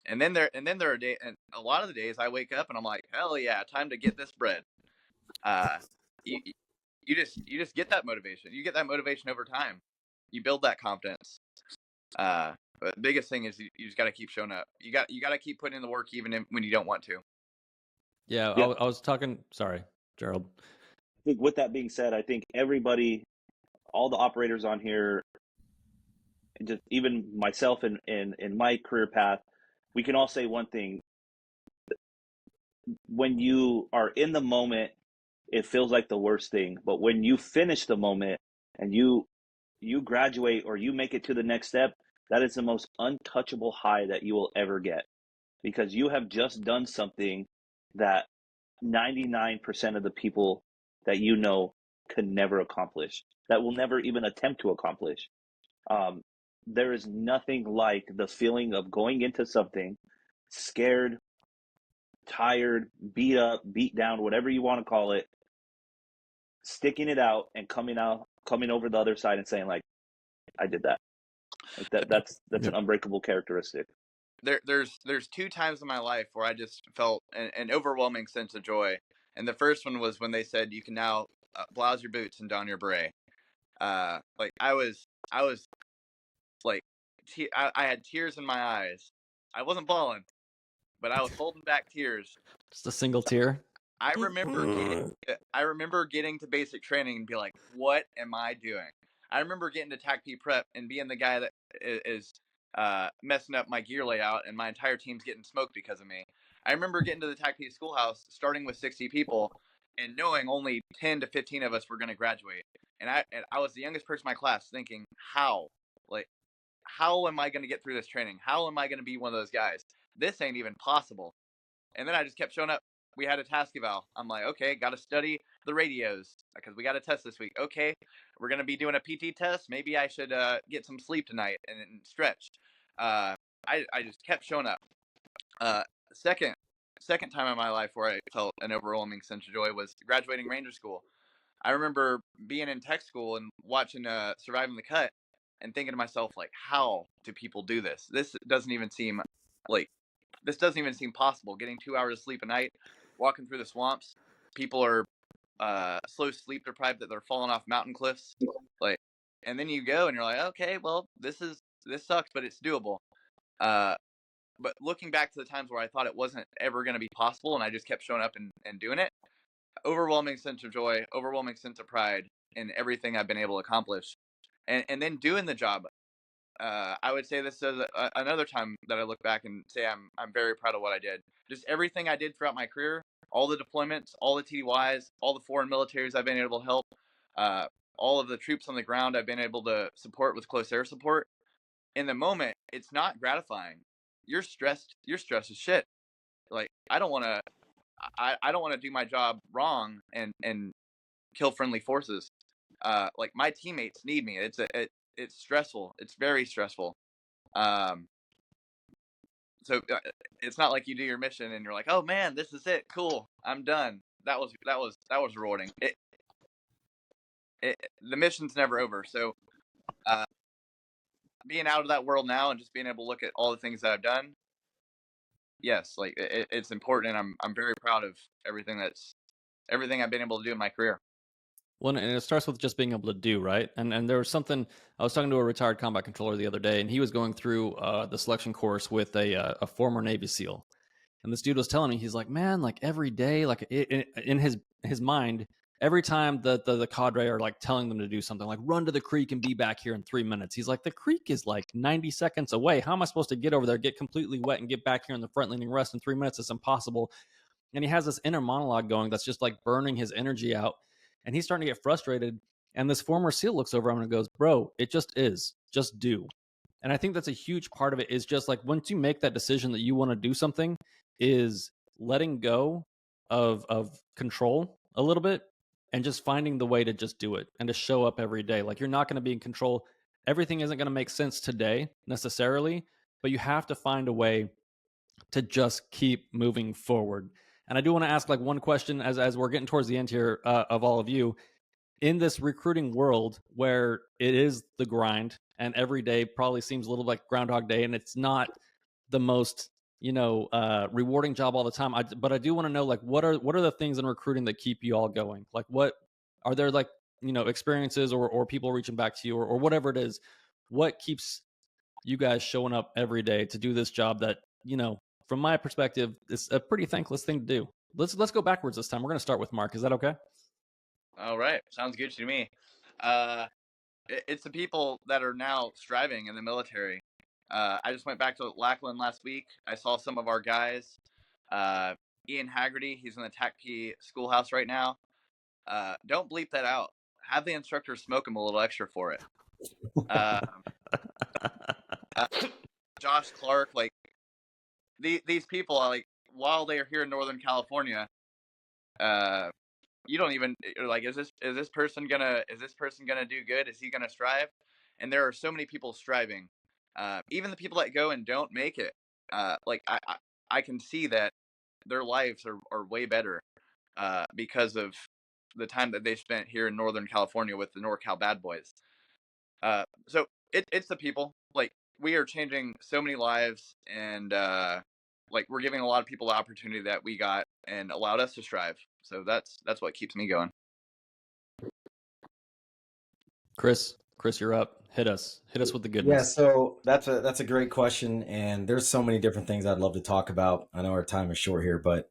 And then there are days, and a lot of the days I wake up and I'm like, hell yeah, time to get this bread. You just get that motivation. You get that motivation over time. You build that confidence. But the biggest thing is you just got to keep showing up. You got to keep putting in the work even when you don't want to. Yeah, Yeah. I was talking. Sorry, Gerald. I think with that being said, I think everybody, all the operators on here, just even myself in my career path, we can all say one thing. When you are in the moment, it feels like the worst thing. But when you finish the moment and you graduate or you make it to the next step, that is the most untouchable high that you will ever get, because you have just done something that 99% of the people that you know could never accomplish, that will never even attempt to accomplish. There is nothing like the feeling of going into something scared, tired, beat up, beat down, whatever you want to call it, sticking it out and coming over the other side and saying, like, I did that. Like that's an unbreakable characteristic. There's 2 times in my life where I just felt an overwhelming sense of joy. And the first one was when they said you can now blouse your boots and don your beret. Like I was like, I had tears in my eyes. I wasn't bawling, but I was holding back tears. Just a single tear. I remember getting to basic training and be like, what am I doing? I remember getting to TACP prep and being the guy that is messing up my gear layout and my entire team's getting smoked because of me. I remember getting to the TACP schoolhouse, starting with 60 people, and knowing only 10 to 15 of us were going to graduate. And I was the youngest person in my class, thinking, how am I going to get through this training? How am I going to be one of those guys? This ain't even possible. And then I just kept showing up. We had a task eval. I'm like, okay, got to study the radios because we got a test this week. Okay, we're going to be doing a PT test. Maybe I should get some sleep tonight and stretch. I just kept showing up. Second time in my life where I felt an overwhelming sense of joy was graduating Ranger School. I remember being in tech school and watching Surviving the Cut and thinking to myself, like, how do people do this? This doesn't even seem possible. Getting 2 hours of sleep a night, walking through the swamps. People are slow sleep deprived that they're falling off mountain cliffs. Like, and then you go and you're like, okay, well, this sucks, but it's doable. But looking back to the times where I thought it wasn't ever going to be possible and I just kept showing up and doing it, overwhelming sense of joy, overwhelming sense of pride in everything I've been able to accomplish. And then doing the job. I would say this is another time that I look back and say I'm very proud of what I did. Just everything I did throughout my career, all the deployments, all the TDYs, all the foreign militaries I've been able to help, all of the troops on the ground I've been able to support with close air support. In the moment, it's not gratifying. You're stressed. You're stressed as shit. Like, I don't want to do my job wrong and kill friendly forces. Like, my teammates need me. It's stressful. It's very stressful. So it's not like you do your mission and you're like, oh man, this is it. Cool. I'm done. That was rewarding. The mission's never over. So being out of that world now and just being able to look at all the things that I've done, yes, like it's important, and I'm very proud of everything I've been able to do in my career. Well, and it starts with just being able to do, right? And there was something, I was talking to a retired combat controller the other day, and he was going through the selection course with a former Navy SEAL. And this dude was telling me, he's like, man, like every day, like in his mind, every time the cadre are like telling them to do something, like run to the creek and be back here in 3 minutes. He's like, the creek is like 90 seconds away. How am I supposed to get over there, get completely wet, and get back here in the front line and rest in 3 minutes? It's impossible. And he has this inner monologue going that's just like burning his energy out. And he's starting to get frustrated. And this former SEAL looks over him and goes, bro, it just is. Just do. And I think that's a huge part of it, is just like once you make that decision that you want to do something, is letting go of control a little bit and just finding the way to just do it and to show up every day. Like, you're not going to be in control. Everything isn't going to make sense today necessarily, but you have to find a way to just keep moving forward. And I do want to ask like one question as we're getting towards the end here of all of you. In this recruiting world where it is the grind and every day probably seems a little like Groundhog Day, and it's not the most rewarding job all the time. But I do want to know like what are the things in recruiting that keep you all going? Like what are there like experiences or people reaching back to you or whatever it is? What keeps you guys showing up every day to do this job that from my perspective is a pretty thankless thing to do? Let's go backwards this time. We're going to start with Mark. Is that okay? All right, sounds good to me. It's the people that are now striving in the military. I just went back to Lackland last week. I saw some of our guys. Ian Haggerty, he's in the TACP schoolhouse right now. Don't bleep that out. Have the instructor smoke him a little extra for it. Josh Clark, like these people, like while they are here in Northern California, you don't even like, is this person gonna do good? Is he gonna strive? And there are so many people striving. Even the people that go and don't make it, like I can see that their lives are way better because of the time that they spent here in Northern California with the NorCal Bad Boys. So it's the people. Like we are changing so many lives, and like we're giving a lot of people the opportunity that we got and allowed us to strive. So that's what keeps me going. Chris, you're up. Hit us with the Yeah, goodness. so that's a great question, and there's so many different things I'd love to talk about. I know our time is short here, but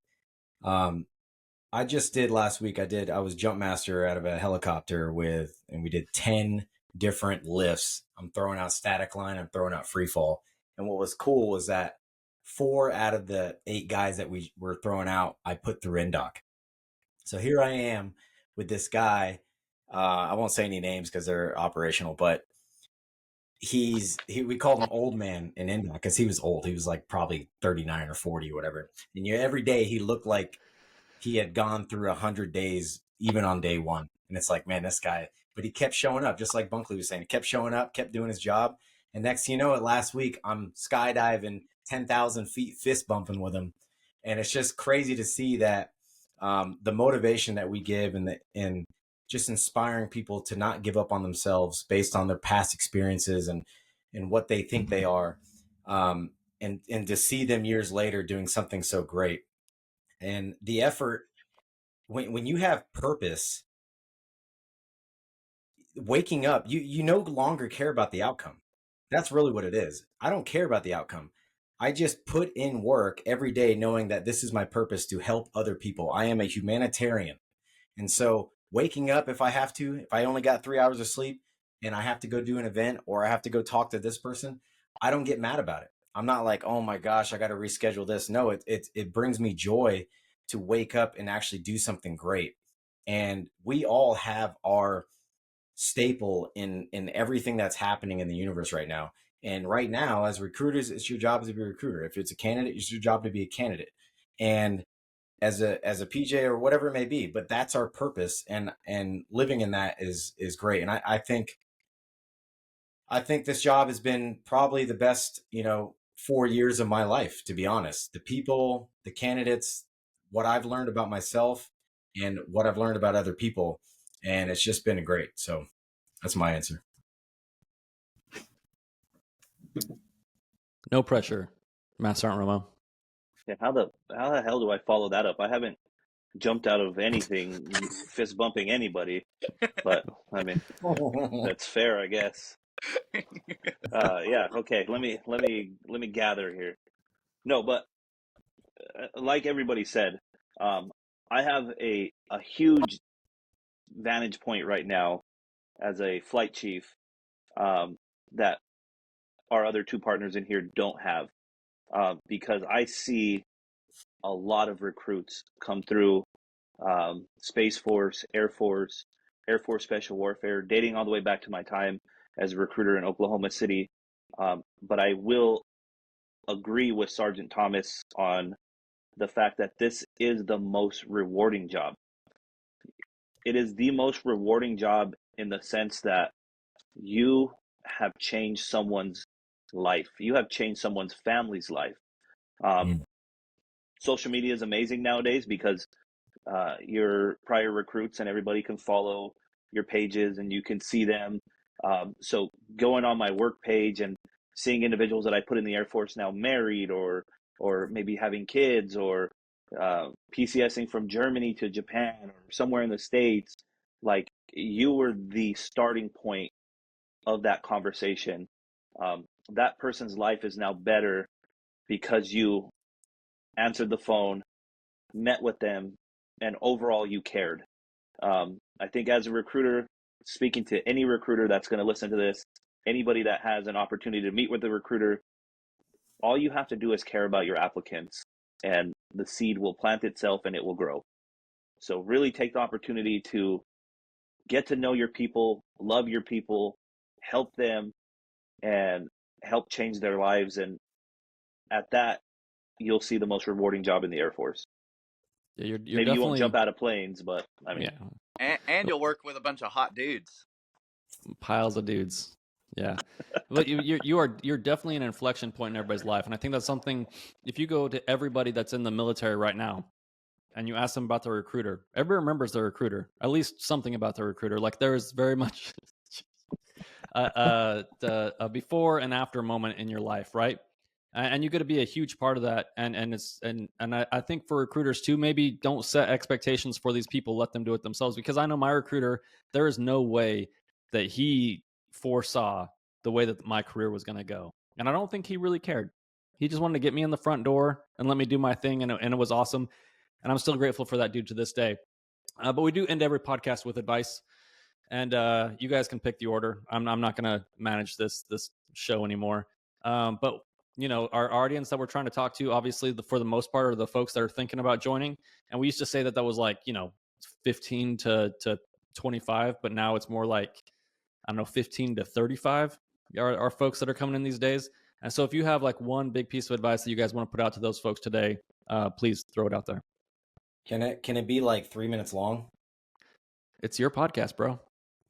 I just did last week. I was jump master out of a helicopter and we did 10 different lifts. I'm throwing out static line, I'm throwing out free fall. And what was cool was that 4 out of the 8 guys that we were throwing out, I put through NDOC. So here I am with this guy. I won't say any names because they're operational, but we called him old man in NDOC because he was old. He was like probably 39 or 40 or whatever. And every day he looked like he had gone through 100 days, even on day one. And it's like, man, this guy, but he kept showing up, just like Bunkley was saying. He kept showing up, kept doing his job. And next thing you know, last week, I'm skydiving 10,000 feet, fist bumping with him. And it's just crazy to see that the motivation that we give and just inspiring people to not give up on themselves based on their past experiences and what they think they are. And to see them years later doing something so great. And the effort, when you have purpose, waking up, you no longer care about the outcome. That's really what it is. I don't care about the outcome. I just put in work every day knowing that this is my purpose to help other people. I am a humanitarian. And so waking up, if I only got 3 hours of sleep and I have to go do an event or I have to go talk to this person, I don't get mad about it. I'm not like, oh my gosh, I got to reschedule this. No, it brings me joy to wake up and actually do something great. And we all have our staple in everything that's happening in the universe right now. And right now, as recruiters, it's your job to be a recruiter. If it's a candidate, it's your job to be a candidate. And as a PJ or whatever it may be, but that's our purpose, and living in that is great. And I think this job has been probably the best 4 years of my life, to be honest. The people, the candidates, what I've learned about myself and what I've learned about other people, and it's just been great. So that's my answer. No pressure, Master Romo. Yeah, how the hell do I follow that up? I haven't jumped out of anything fist bumping anybody, but I mean that's fair, I guess. Yeah, okay. Let me gather here. No, but like everybody said, I have a huge vantage point right now as a flight chief that our other 2 partners in here don't have, because I see a lot of recruits come through Space Force, Air Force Special Warfare, dating all the way back to my time as a recruiter in Oklahoma City. But I will agree with Sergeant Thomas on the fact that this is the most rewarding job. It is the most rewarding job in the sense that you have changed someone's life. You have changed someone's family's life. Social media is amazing nowadays because your prior recruits and everybody can follow your pages and you can see them. So going on my work page and seeing individuals that I put in the Air Force now married or maybe having kids or PCSing from Germany to Japan or somewhere in the States, like you were the starting point of that conversation. That person's life is now better because you answered the phone, met with them, and overall you cared. I think as a recruiter, speaking to any recruiter that's going to listen to this, anybody that has an opportunity to meet with a recruiter, all you have to do is care about your applicants, and the seed will plant itself and it will grow. So really take the opportunity to get to know your people, love your people, help them, and help change their lives. And at that, you'll see the most rewarding job in the Air Force. Yeah, you're Maybe definitely... you won't jump out of planes, but I mean, yeah. And you'll work with a bunch of hot dudes. Piles of dudes. Yeah. But you're definitely an inflection point in everybody's life. And I think that's something, if you go to everybody that's in the military right now and you ask them about the recruiter, everybody remembers the recruiter, at least something about the recruiter. Like there is very much a before and after moment in your life, right? And you got to be a huge part of that. And I think for recruiters too, maybe don't set expectations for these people, let them do it themselves. Because I know my recruiter, there is no way that he foresaw the way that my career was going to go. And I don't think he really cared. He just wanted to get me in the front door and let me do my thing. And it was awesome. And I'm still grateful for that dude to this day. But we do end every podcast with advice. And you guys can pick the order. I'm not going to manage this show anymore. But you know, our audience that we're trying to talk to, obviously, for the most part, are the folks that are thinking about joining. And we used to say that was like, 15 to 25, but now it's more like, I don't know, 15 to 35 are folks that are coming in these days. And so if you have like one big piece of advice that you guys want to put out to those folks today, please throw it out there. Can it be like 3 minutes long? It's your podcast, bro.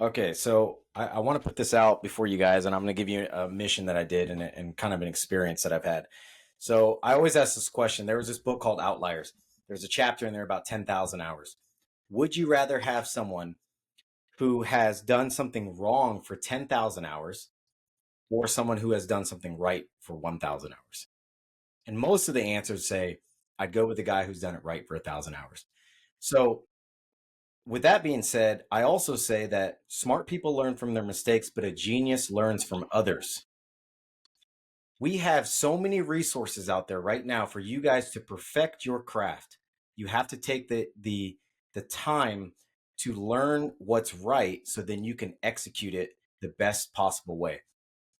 Okay, so I want to put this out before you guys, and I'm going to give you a mission that I did and kind of an experience that I've had. So I always ask this question. There was this book called Outliers. There's a chapter in there about 10,000 hours. Would you rather have someone who has done something wrong for 10,000 hours or someone who has done something right for 1,000 hours? And most of the answers say, I'd go with the guy who's done it right for 1,000 hours. So with that being said, I also say that smart people learn from their mistakes, but a genius learns from others. We have so many resources out there right now for you guys to perfect your craft. You have to take the time to learn what's right so then you can execute it the best possible way.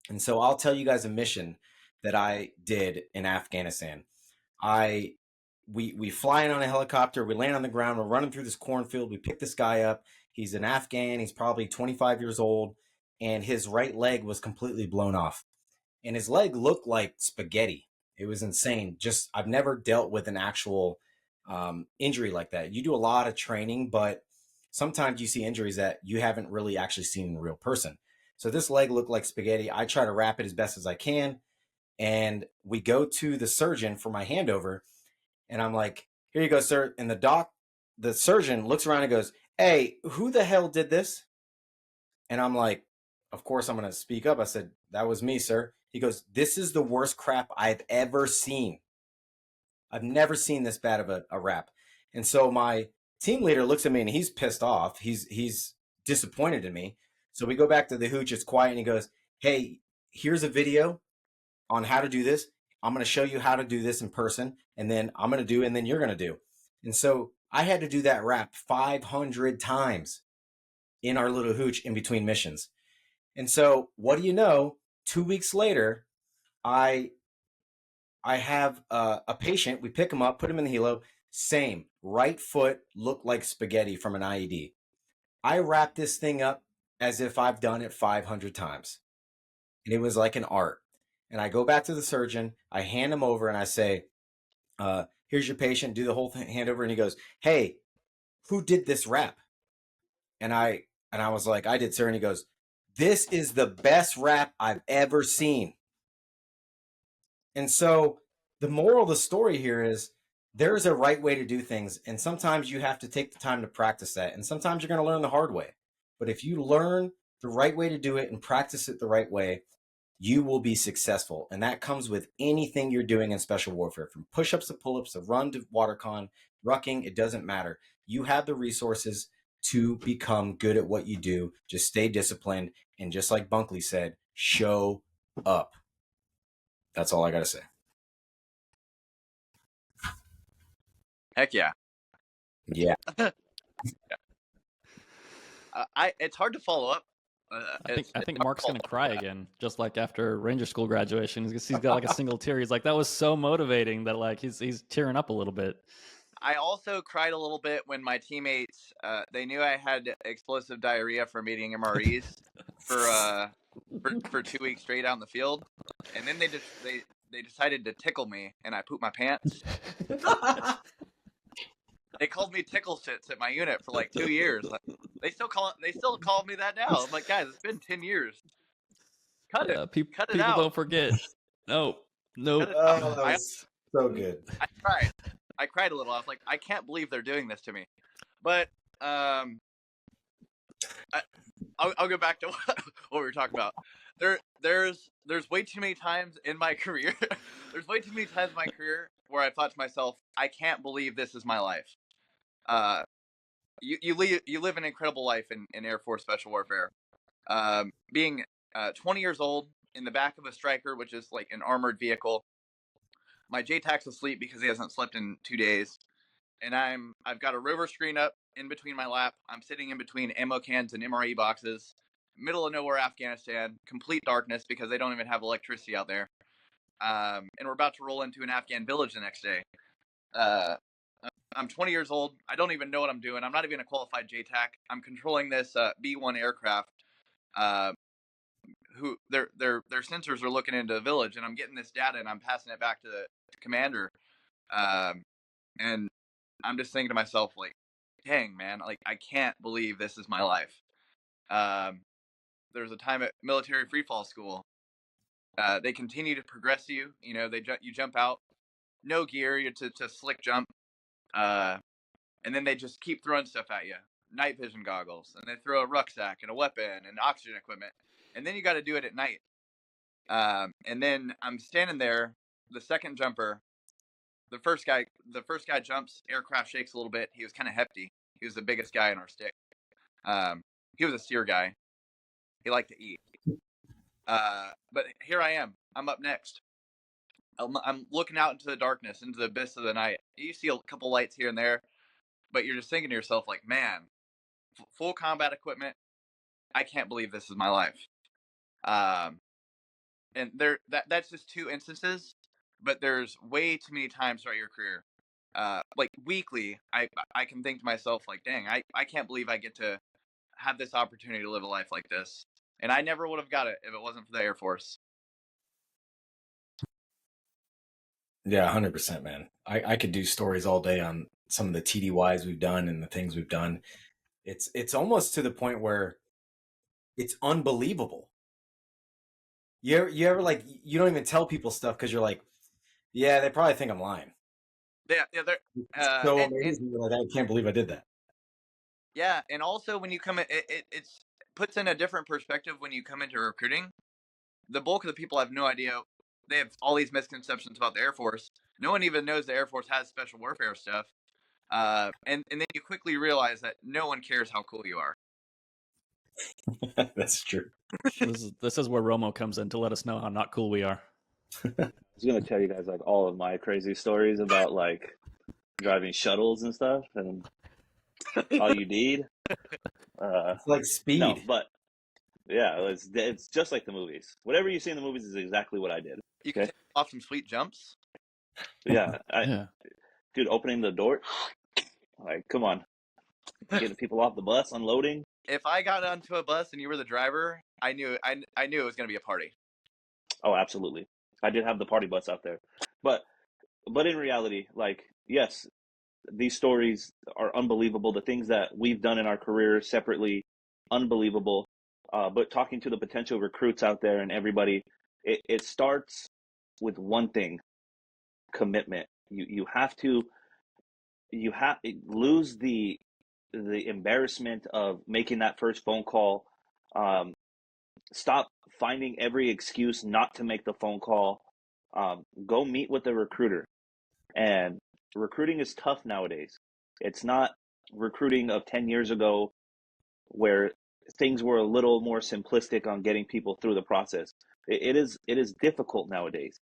And so I'll tell you guys a mission that I did in Afghanistan. We fly in on a helicopter, we land on the ground, we're running through this cornfield, we pick this guy up. He's an Afghan, he's probably 25 years old, and his right leg was completely blown off. And his leg looked like spaghetti. It was insane. Just, I've never dealt with an actual injury like that. You do a lot of training, but sometimes you see injuries that you haven't really actually seen in a real person. So this leg looked like spaghetti. I try to wrap it as best as I can. And we go to the surgeon for my handover. And I'm like, here you go, sir. And the surgeon looks around and goes, hey, who the hell did this? And I'm like, of course I'm going to speak up. I said, that was me, sir. He goes, this is the worst crap I've ever seen. I've never seen this bad of a rap. And so my team leader looks at me and he's pissed off. He's disappointed in me. So we go back to the hooch. It's quiet. And he goes, hey, here's a video on how to do this. I'm going to show you how to do this in person. And then I'm going to do, and then you're going to do. And so I had to do that rap 500 times in our little hooch in between missions. And so what do you know? 2 weeks later, I have a patient. We pick him up, put him in the helo. Same, right foot looked like spaghetti from an IED. I wrapped this thing up as if I've done it 500 times. And it was like an art. And I go back to the surgeon, I hand him over and I say, here's your patient, do the whole handover. And he goes, hey, who did this rap? And I was like, I did, sir. And he goes, this is the best rap I've ever seen. And so the moral of the story here is there is a right way to do things, and sometimes you have to take the time to practice that, and sometimes you're going to learn the hard way. But if you learn the right way to do it and practice it the right way, you will be successful. And that comes with anything you're doing in special warfare, from push-ups to pull-ups to run to watercon, rucking, it doesn't matter. You have the resources to become good at what you do. Just stay disciplined. And just like Bunkley said, show up. That's all I got to say. Heck yeah. Yeah. It's hard to follow up. I think Mark's gonna cry again, just like after Ranger School graduation. He's got like a single tear. He's like, that was so motivating that like he's tearing up a little bit. I also cried a little bit when my teammates they knew I had explosive diarrhea from eating MREs for 2 weeks straight out in the field, and then they decided to tickle me, and I pooped my pants. They called me tickle shits at my unit for like 2 years. They still call me that now. I'm like, guys, it's been 10 years. Cut it. Cut it people out. don't forget. No. Oh, that was so good. I cried a little. I was like, I can't believe they're doing this to me. But I'll go back to what we were talking about. There's way too many times in my career. There's way too many times in my career where I thought to myself, I can't believe this is my life. You live an incredible life in Air Force Special Warfare. Being 20 years old in the back of a Striker, which is like an armored vehicle. My JTAC's asleep because he hasn't slept in 2 days, and I've got a rover screen up in between my lap. I'm sitting in between ammo cans and MRE boxes, middle of nowhere, Afghanistan, complete darkness because they don't even have electricity out there. And we're about to roll into an Afghan village the next day. I'm 20 years old. I don't even know what I'm doing. I'm not even a qualified JTAC. I'm controlling this B-1 aircraft. Who their sensors are looking into the village, and I'm getting this data and I'm passing it back to the commander. And I'm just thinking to myself, like, dang, man, like, I can't believe this is my life. There's a time at military freefall school. They continue to progress you. You know, you jump out, no gear, you're to slick jump. And then they just keep throwing stuff at you. Night vision goggles, and they throw a rucksack and a weapon and oxygen equipment. And then you got to do it at night. And then I'm standing there, the second jumper. The first guy jumps. Aircraft shakes a little bit. He was kind of hefty. He was the biggest guy in our stick. He was a steer guy. He liked to eat. But here I am. I'm up next. I'm looking out into the darkness, into the abyss of the night. You see a couple lights here and there, but you're just thinking to yourself, like, man, full combat equipment. I can't believe this is my life. And that's just 2 instances, but there's way too many times throughout your career. Like weekly, I can think to myself, like, dang, I can't believe I get to have this opportunity to live a life like this. And I never would have got it if it wasn't for the Air Force. Yeah, 100%, man. I could do stories all day on some of the TDYs we've done and the things we've done. It's almost to the point where it's unbelievable. You ever like, you don't even tell people stuff because you're like, yeah, they probably think I'm lying. Yeah, they're so amazing. You're like, I can't believe I did that. Yeah, and also when you come in, it puts in a different perspective when you come into recruiting. The bulk of the people have no idea. They have all these misconceptions about the Air Force. No one even knows the Air Force has special warfare stuff. And then you quickly realize that no one cares how cool you are. That's true. This is where Romo comes in to let us know how not cool we are. I was going to tell you guys like all of my crazy stories about like driving shuttles and stuff and all you need. It's like speed. No, but yeah, it's just like the movies. Whatever you see in the movies is exactly what I did. You can take off some sweet jumps. Yeah, Yeah. Dude, opening the door, like, come on, getting people off the bus, unloading. If I got onto a bus and you were the driver, I knew it was going to be a party. Oh, absolutely. I did have the party bus out there, but in reality, like, yes, these stories are unbelievable. The things that we've done in our career separately, unbelievable. But talking to the potential recruits out there and everybody, it starts with one thing: commitment. You have to lose the embarrassment of making that first phone call. Stop finding every excuse not to make the phone call. Go meet with the recruiter. And recruiting is tough nowadays. It's not recruiting of 10 years ago where things were a little more simplistic on getting people through the process. It is difficult nowadays.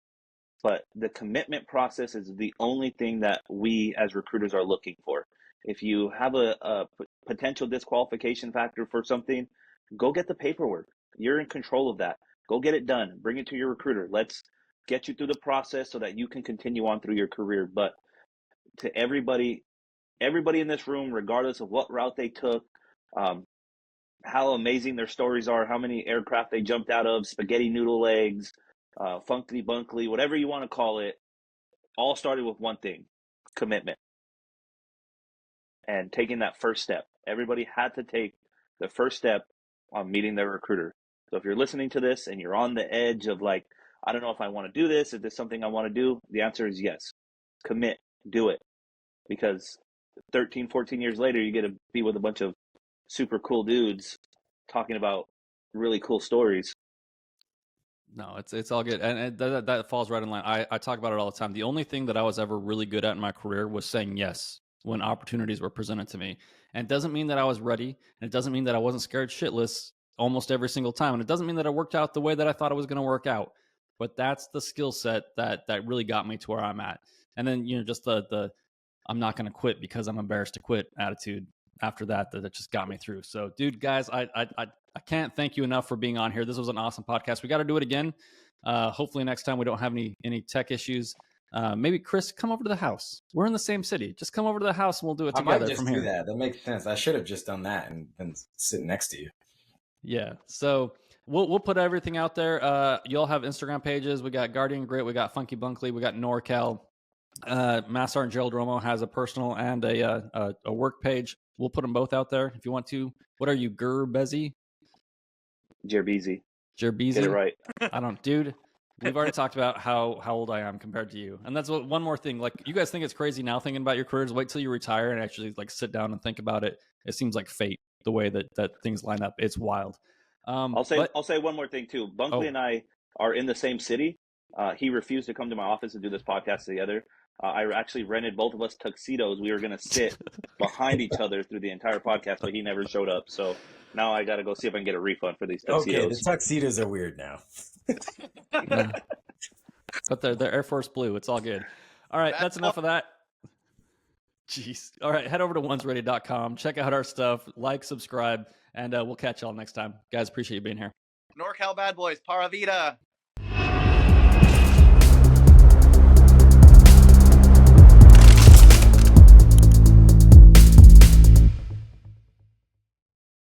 But the commitment process is the only thing that we as recruiters are looking for. If you have a potential disqualification factor for something, go get the paperwork. You're in control of that. Go get it done. Bring it to your recruiter. Let's get you through the process so that you can continue on through your career. But to everybody in this room, regardless of what route they took, how amazing their stories are, how many aircraft they jumped out of, spaghetti noodle legs, Funky Bunkley, whatever you want to call it, all started with one thing: commitment. And taking that first step. Everybody had to take the first step on meeting their recruiter. So if you're listening to this and you're on the edge of like, I don't know if I want to do this, is this something I want to do? The answer is yes. Commit, do it. Because 13, 14 years later, you get to be with a bunch of super cool dudes talking about really cool stories. No, it's all good, and that falls right in line. I talk about it all the time. The only thing that I was ever really good at in my career was saying yes when opportunities were presented to me. And it doesn't mean that I was ready, and it doesn't mean that I wasn't scared shitless almost every single time, and it doesn't mean that I worked out the way that I thought it was going to work out. But that's the skill set that really got me to where I'm at. And then just the I'm not going to quit because I'm embarrassed to quit attitude after that just got me through. So, dude, guys, I can't thank you enough for being on here. This was an awesome podcast. We got to do it again. Hopefully next time we don't have any tech issues. Maybe Chris, come over to the house. We're in the same city. Just come over to the house and we'll do it together. I might just from do here. that. That makes sense. I should have just done that and sit next to you. Yeah. So we'll put everything out there. You all have Instagram pages. We got Guardian Grit. We got Funky Bunkley. We got NorCal. Master Gerald Romo has a personal and a work page. We'll put them both out there if you want to. What are you, Gerbezi? Gerbeezy. Gerbeezy? Get it right. I don't, dude. We've already talked about how old I am compared to you. And that's one more thing. Like, you guys think it's crazy now thinking about your careers. Wait till you retire and actually like sit down and think about it. It seems like fate, the way that things line up. It's wild. I'll say one more thing too. Bunkley and I are in the same city. He refused to come to my office and do this podcast together. I actually rented both of us tuxedos. We were going to sit behind each other through the entire podcast, but he never showed up. So now I got to go see if I can get a refund for these tuxedos. Okay, the tuxedos are weird now. Yeah. But they're Air Force Blue. It's all good. All right, that's enough of that. Jeez. All right, head over to onesready.com. Check out our stuff. Like, subscribe, and we'll catch y'all next time. Guys, appreciate you being here. NorCal Bad Boys, Para Vida.